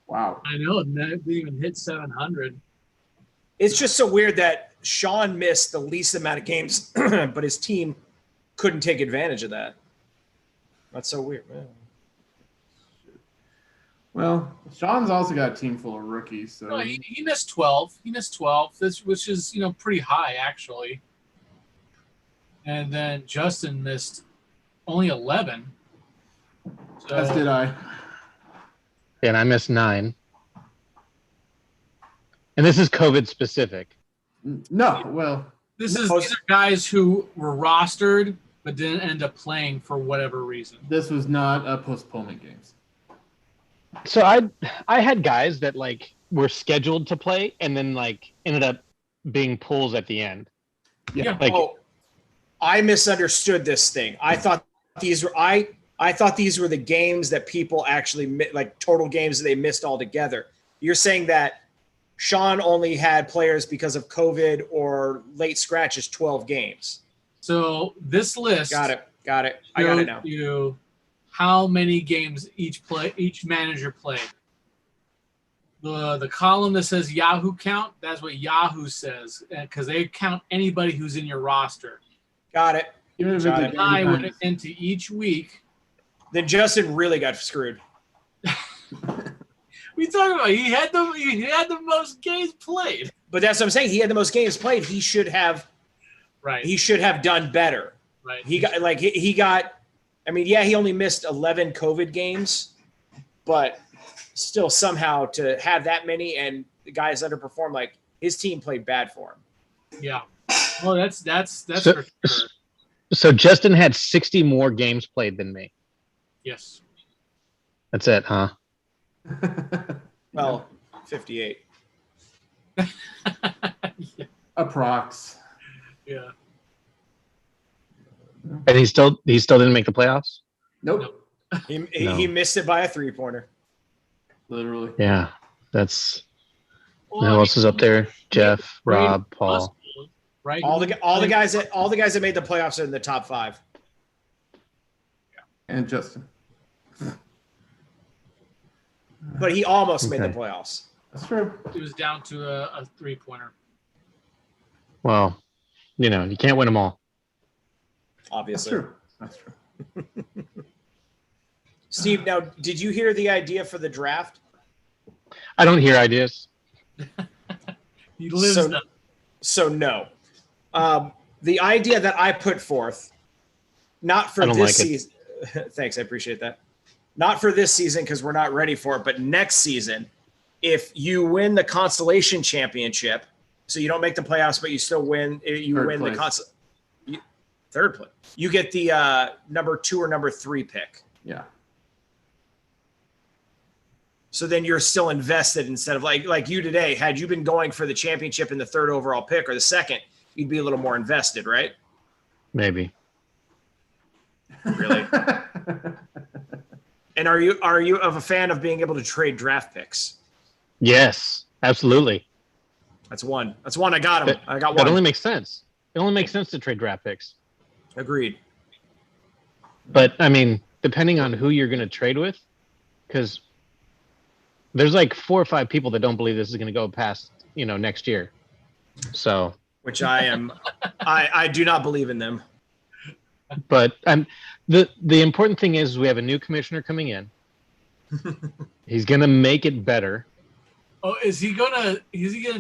[SPEAKER 1] wow.
[SPEAKER 2] I know it didn't even hit 700.
[SPEAKER 3] It's just so weird that Sean missed the least amount of games, but his team couldn't take advantage of that. That's so weird, man.
[SPEAKER 1] Well, Sean's also got a team full of rookies, so
[SPEAKER 2] No, he missed 12. He missed 12, which is pretty high actually. And then Justin missed only 11. So,
[SPEAKER 1] as did I.
[SPEAKER 4] And I missed 9. And this is COVID specific.
[SPEAKER 1] No, well,
[SPEAKER 2] these are guys who were rostered but didn't end up playing for whatever reason.
[SPEAKER 1] this was not a postponement games.
[SPEAKER 4] So I had guys that like were scheduled to play and then like ended up being pulls at the end.
[SPEAKER 1] Yeah.
[SPEAKER 4] Like,
[SPEAKER 3] I misunderstood this thing. I thought these were I thought these were the games that people actually like total games that they missed altogether. You're saying that Sean only had players because of COVID or late scratches 12 games.
[SPEAKER 2] So this list
[SPEAKER 3] Got it. I got it now.
[SPEAKER 2] You how many games each manager played. The column that says Yahoo count, that's what Yahoo says because they count anybody who's in your roster.
[SPEAKER 3] Got it.
[SPEAKER 1] Even if
[SPEAKER 2] And I went into each week.
[SPEAKER 3] Then Justin really got screwed.
[SPEAKER 2] We talking about he had the most games played.
[SPEAKER 3] But that's what I'm saying. He had the most games played. He should have
[SPEAKER 2] Right.
[SPEAKER 3] He should have done better.
[SPEAKER 2] Right.
[SPEAKER 3] He got I mean, yeah, he only missed 11 COVID games, but still somehow to have that many and the guys underperform, like his team played bad for him.
[SPEAKER 2] Yeah. Well, that's
[SPEAKER 4] So-
[SPEAKER 2] for sure.
[SPEAKER 4] so Justin had 60 more games played than me.
[SPEAKER 2] Yes.
[SPEAKER 4] That's it, huh?
[SPEAKER 3] Well, 58.
[SPEAKER 1] Approx.
[SPEAKER 2] Yeah.
[SPEAKER 4] And he still didn't make the playoffs?
[SPEAKER 1] Nope.
[SPEAKER 3] He missed it by a 3-pointer.
[SPEAKER 1] Literally.
[SPEAKER 4] Yeah. That's Who else is up there? Jeff, Rob, Paul.
[SPEAKER 2] Right.
[SPEAKER 3] All the guys that made the playoffs are in the top 5.
[SPEAKER 1] And Justin.
[SPEAKER 3] But he almost made the playoffs.
[SPEAKER 1] That's true.
[SPEAKER 2] It was down to a 3-pointer.
[SPEAKER 4] Well, you can't win them all.
[SPEAKER 3] Obviously.
[SPEAKER 1] That's true.
[SPEAKER 3] Steve, now, did you hear the idea for the draft?
[SPEAKER 4] I don't hear ideas.
[SPEAKER 2] He lives them.
[SPEAKER 3] So no. The idea that I put forth, not for this season. Thanks, I appreciate that. Not for this season because we're not ready for it, but next season, if you win the consolation championship, so you don't make the playoffs, but you still win. Third place. You get the number 2 or number 3 pick.
[SPEAKER 1] Yeah.
[SPEAKER 3] So then you're still invested instead of like you today. Had you been going for the championship in the 3rd overall pick or the 2nd, you'd be a little more invested, right?
[SPEAKER 4] Maybe.
[SPEAKER 3] Really? And are you of a fan of being able to trade draft picks?
[SPEAKER 4] Yes, absolutely.
[SPEAKER 3] That's one. I got him. I got one.
[SPEAKER 4] That only makes sense. It only makes sense to trade draft picks.
[SPEAKER 3] Agreed.
[SPEAKER 4] But I mean, depending on who you're going to trade with, because there's like 4 or 5 people that don't believe this is going to go past, next year. So,
[SPEAKER 3] which I am, I do not believe in them.
[SPEAKER 4] But the important thing is we have a new commissioner coming in. He's going to make it better.
[SPEAKER 2] Oh, is he gonna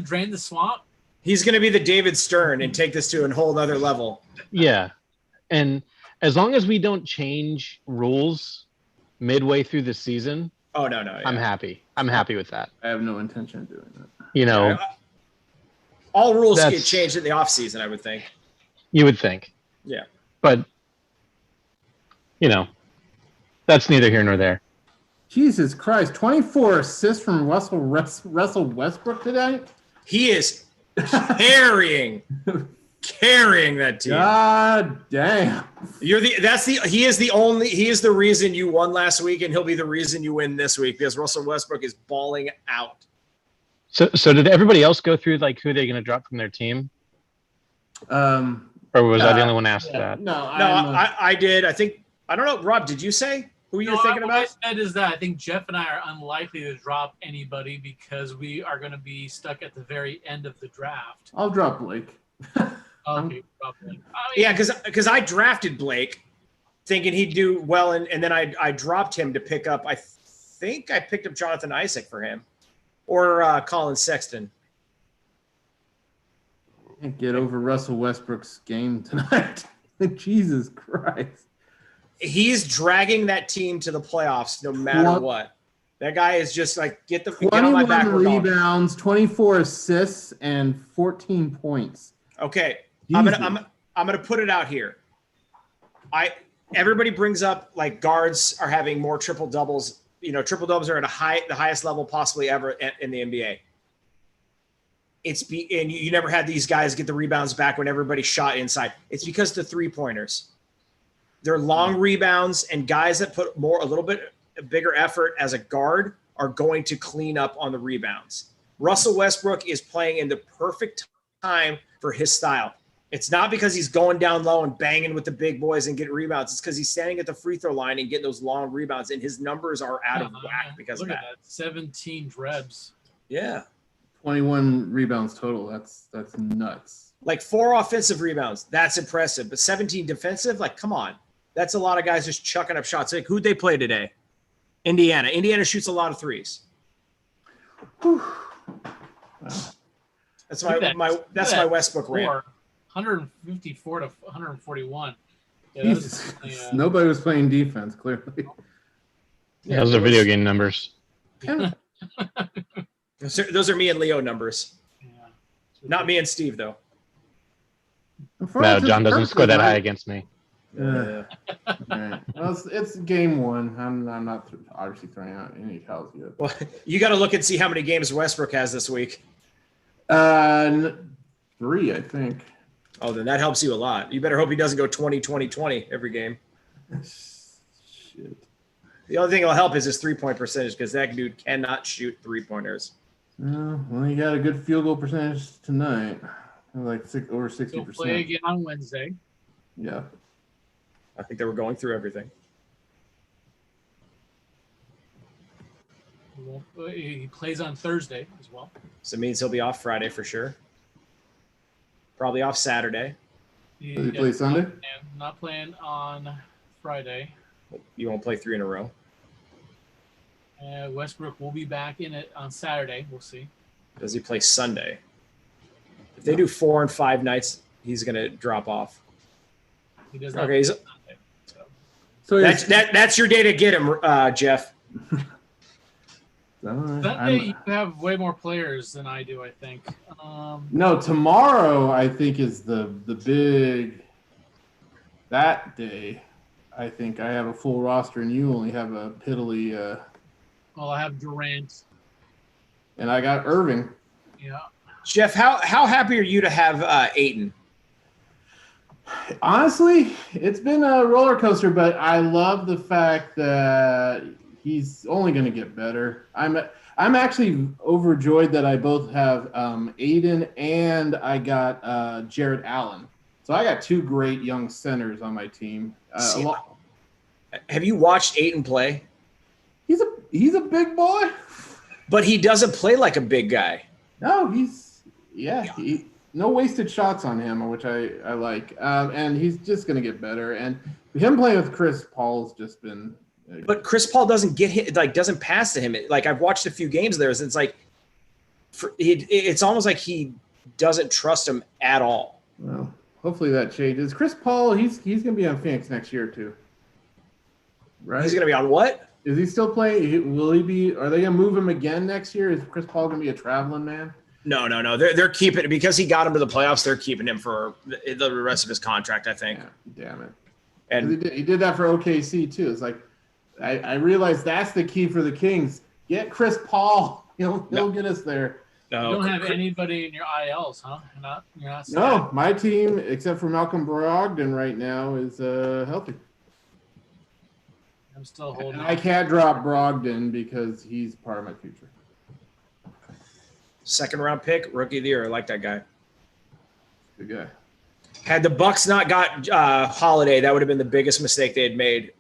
[SPEAKER 2] drain the swamp?
[SPEAKER 3] He's gonna be the David Stern and take this to a whole other level.
[SPEAKER 4] Yeah. And as long as we don't change rules midway through the season,
[SPEAKER 3] oh no, yeah.
[SPEAKER 4] I'm happy. I'm happy with that.
[SPEAKER 1] I have no intention of doing that.
[SPEAKER 3] All rules get changed in the off season, I would think.
[SPEAKER 4] You would think.
[SPEAKER 3] Yeah.
[SPEAKER 4] But that's neither here nor there.
[SPEAKER 1] Jesus Christ, 24 assists from Russell Westbrook today?
[SPEAKER 3] He is carrying that team.
[SPEAKER 1] God damn.
[SPEAKER 3] He is the reason you won last week, and he'll be the reason you win this week because Russell Westbrook is balling out.
[SPEAKER 4] So did everybody else go through like who they're going to drop from their team? Or was I the only one asked that?
[SPEAKER 1] No,
[SPEAKER 3] I did. I think I don't know. Rob, did you say who you're thinking about?
[SPEAKER 2] What I said is that I think Jeff and I are unlikely to drop anybody because we are going to be stuck at the very end of the draft.
[SPEAKER 1] I'll drop Blake.
[SPEAKER 2] Okay, drop Blake.
[SPEAKER 3] Yeah, because I drafted Blake thinking he'd do well, and then I dropped him to pick up. I think I picked up Jonathan Isaac for him, or Colin Sexton.
[SPEAKER 1] Can't get over Russell Westbrook's game tonight. Jesus Christ.
[SPEAKER 3] He's dragging that team to the playoffs no matter what. That guy is just like, get on my back.
[SPEAKER 1] 21 rebounds, 24 assists, and 14 points.
[SPEAKER 3] Okay.
[SPEAKER 1] Jesus.
[SPEAKER 3] I'm gonna put it out here. Everybody brings up like guards are having more triple doubles. Triple doubles are at the highest level possibly ever in the NBA. And you never had these guys get the rebounds back when everybody shot inside. It's because the 3-pointers. They're long rebounds, and guys that put a little bit bigger effort as a guard are going to clean up on the rebounds. Russell Westbrook is playing in the perfect time for his style. It's not because he's going down low and banging with the big boys and getting rebounds. It's because he's standing at the free throw line and getting those long rebounds, and his numbers are out of whack because of that.
[SPEAKER 2] 17 drebs.
[SPEAKER 3] Yeah.
[SPEAKER 1] 21 rebounds total. That's nuts.
[SPEAKER 3] Like 4 offensive rebounds. That's impressive. But 17 defensive? Like, come on. That's a lot of guys just chucking up shots. Like, who'd they play today? Indiana. Indiana shoots a lot of threes.
[SPEAKER 1] Wow.
[SPEAKER 3] That's my Westbrook rant.
[SPEAKER 2] 154 to 141.
[SPEAKER 1] Yeah, nobody was playing defense, clearly.
[SPEAKER 4] Yeah, those are video game numbers.
[SPEAKER 3] Those are me and Leo numbers. Yeah. Not me and Steve, though.
[SPEAKER 4] No, John doesn't score that high against me.
[SPEAKER 1] All right. Well, it's game 1. I'm not obviously throwing out any tells yet.
[SPEAKER 3] Well, you got to look and see how many games Westbrook has this week.
[SPEAKER 1] 3, I think.
[SPEAKER 3] Oh, then that helps you a lot. You better hope he doesn't go 20-20-20 every game.
[SPEAKER 1] Shit.
[SPEAKER 3] The only thing that'll help is his 3-point percentage because that dude cannot shoot 3-pointers.
[SPEAKER 1] Well, you got a good field goal percentage tonight, like over 60%.
[SPEAKER 2] They'll play again on Wednesday.
[SPEAKER 1] Yeah.
[SPEAKER 3] I think they were going through everything.
[SPEAKER 2] He plays on Thursday as well.
[SPEAKER 3] So it means he'll be off Friday for sure. Probably off Saturday.
[SPEAKER 1] Does he play Sunday?
[SPEAKER 2] Not playing on Friday.
[SPEAKER 3] You won't play 3 in a row.
[SPEAKER 2] Westbrook will be back in it on Saturday. We'll see.
[SPEAKER 3] Does he play Sunday? If they do 4 and 5 nights, he's going to drop off.
[SPEAKER 2] He does not.
[SPEAKER 3] Okay,
[SPEAKER 2] play Sunday,
[SPEAKER 3] so that's your day to get him, Jeff.
[SPEAKER 2] Sunday, you have way more players than I do, I think.
[SPEAKER 1] No, tomorrow I think is the big. That day, I think I have a full roster, and you only have a piddly.
[SPEAKER 2] Well, I have Durant.
[SPEAKER 1] And I got Irving.
[SPEAKER 2] Yeah.
[SPEAKER 3] Jeff, how happy are you to have Ayton?
[SPEAKER 1] Honestly, it's been a roller coaster, but I love the fact that he's only going to get better. I'm actually overjoyed that I both have Aiden and I got Jared Allen. So I got 2 great young centers on my team.
[SPEAKER 3] Have you watched Ayton play?
[SPEAKER 1] He's a big boy,
[SPEAKER 3] but he doesn't play like a big guy.
[SPEAKER 1] No, no wasted shots on him, which I like. And he's just going to get better. And him playing with Chris Paul's just been.
[SPEAKER 3] But Chris Paul doesn't get hit, doesn't pass to him. Like I've watched a few games there. It's like, it's almost like he doesn't trust him at all.
[SPEAKER 1] Well, hopefully that changes. Chris Paul, he's going to be on Phoenix next year too. Right?
[SPEAKER 3] He's going to be on what?
[SPEAKER 1] Is he still playing? Will he be? Are they going to move him again next year? Is Chris Paul going to be a traveling man?
[SPEAKER 3] No. They're keeping, because he got him to the playoffs. They're keeping him for the rest of his contract, I think.
[SPEAKER 1] Yeah, damn it.
[SPEAKER 3] And
[SPEAKER 1] he did that for OKC too. It's like I realized that's the key for the Kings. Get Chris Paul. He'll get us there.
[SPEAKER 2] No, you don't have anybody in your ILs, huh? You're not.
[SPEAKER 1] No, my team, except for Malcolm Brogdon, right now is healthy.
[SPEAKER 2] I'm still holding.
[SPEAKER 1] I can't drop Brogdon because he's part of my future.
[SPEAKER 3] 2nd round pick, rookie of the year. I like that guy.
[SPEAKER 1] Good guy.
[SPEAKER 3] Had the Bucks not got Holiday, that would have been the biggest mistake they had made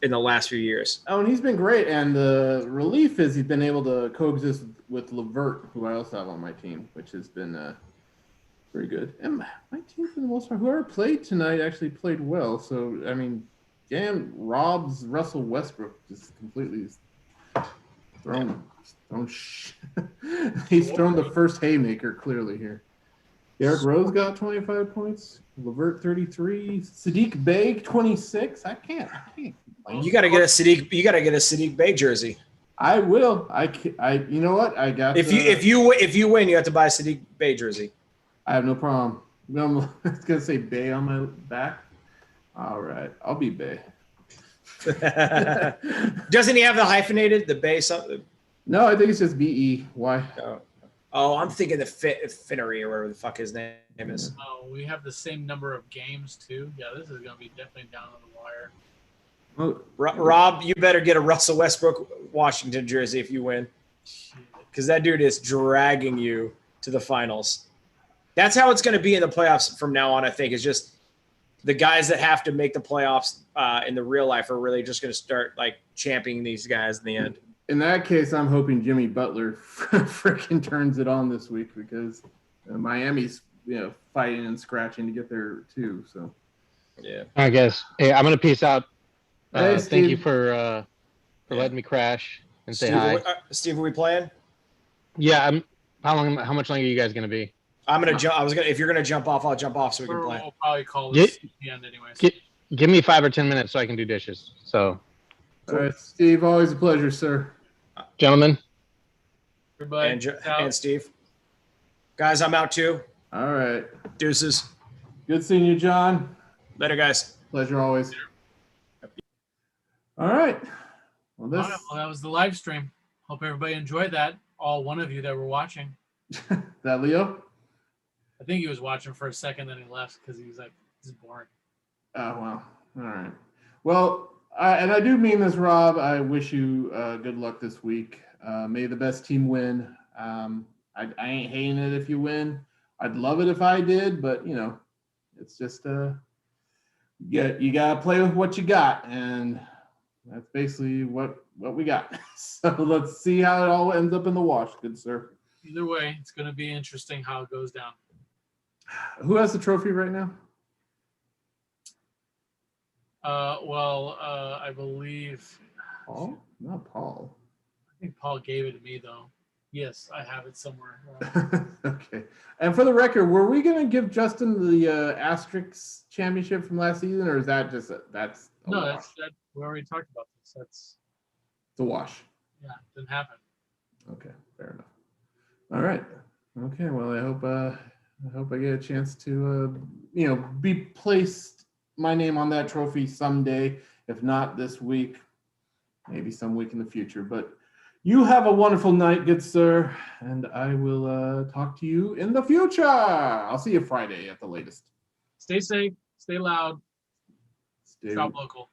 [SPEAKER 3] in the last few years.
[SPEAKER 1] Oh, and he's been great. And the relief is he's been able to coexist with LeVert, who I also have on my team, which has been very good. And my team, for the most part, whoever played tonight actually played well. So, I mean, damn, Rob's Russell Westbrook just completely thrown. He's thrown the first haymaker clearly here. Derrick Rose got 25 points. LeVert 33. Sadiq Bey 26. I can't.
[SPEAKER 3] You got to get a Sadiq Bey jersey.
[SPEAKER 1] I will. You know what? I got.
[SPEAKER 3] If you win, you have to buy a Sadiq Bey jersey.
[SPEAKER 1] I have no problem. I'm gonna say Bey on my back. All right, I'll be Bey.
[SPEAKER 3] Doesn't he have the hyphenated, the Bey something?
[SPEAKER 1] No, I think it's just BE. Why?
[SPEAKER 3] Oh, I'm thinking the Finnery or whatever the fuck his name is.
[SPEAKER 2] Oh, we have the same number of games too. Yeah, this is gonna be definitely down on the wire.
[SPEAKER 1] Oh,
[SPEAKER 3] Rob, you better get a Russell Westbrook Washington jersey if you win, because that dude is dragging you to the finals. That's how it's going to be in the playoffs from now on. I think is just the guys that have to make the playoffs in the real life are really just going to start like championing these guys in the end.
[SPEAKER 1] In that case, I'm hoping Jimmy Butler freaking turns it on this week because Miami's fighting and scratching to get there too. So
[SPEAKER 3] yeah,
[SPEAKER 4] I guess. Hey, I'm gonna peace out.
[SPEAKER 1] Hey,
[SPEAKER 4] thank you for letting me crash and say hi.
[SPEAKER 3] Steve, are we playing?
[SPEAKER 4] Yeah. How much longer are you guys gonna be?
[SPEAKER 3] I'm gonna jump. If you're gonna jump off, I'll jump off so we can play.
[SPEAKER 2] We'll probably call this the end anyways.
[SPEAKER 4] Give me 5 or 10 minutes so I can do dishes. So.
[SPEAKER 1] All right, Steve. Always a pleasure, sir.
[SPEAKER 4] Gentlemen.
[SPEAKER 2] Everybody.
[SPEAKER 3] And Steve. Guys, I'm out too.
[SPEAKER 1] All right.
[SPEAKER 3] Deuces.
[SPEAKER 1] Good seeing you, John.
[SPEAKER 3] Later, guys.
[SPEAKER 1] Pleasure always. All right. Well,
[SPEAKER 2] that was the live stream. Hope everybody enjoyed that. All one of you that were watching.
[SPEAKER 1] That Leo?
[SPEAKER 2] I think he was watching for a second, then he left because he was like, "This is boring."
[SPEAKER 1] Oh, well. All right. Well, and I do mean this, Rob. I wish you good luck this week. May the best team win. I ain't hating it if you win. I'd love it if I did, but it's just you gotta play with what you got, and that's basically what we got. So let's see how it all ends up in the wash, good sir.
[SPEAKER 2] Either way, it's going to be interesting how it goes down.
[SPEAKER 1] Who has the trophy right now?
[SPEAKER 2] I believe
[SPEAKER 1] Paul? Not Paul.
[SPEAKER 2] I think Paul gave it to me though. Yes, I have it somewhere.
[SPEAKER 1] Okay. And for the record, were we going to give Justin the Asterisk championship from last season, or is that just that's a wash?
[SPEAKER 2] We already talked about this. That's
[SPEAKER 1] it's a wash.
[SPEAKER 2] Yeah, didn't happen.
[SPEAKER 1] Okay, fair enough. All right. Okay. Well, I hope I get a chance to be placed my name on that trophy someday. If not this week, maybe some week in the future. But you have a wonderful night, good sir, and I will talk to you in the future. I'll see you Friday at the latest.
[SPEAKER 2] Stay safe, stay loud, shop local.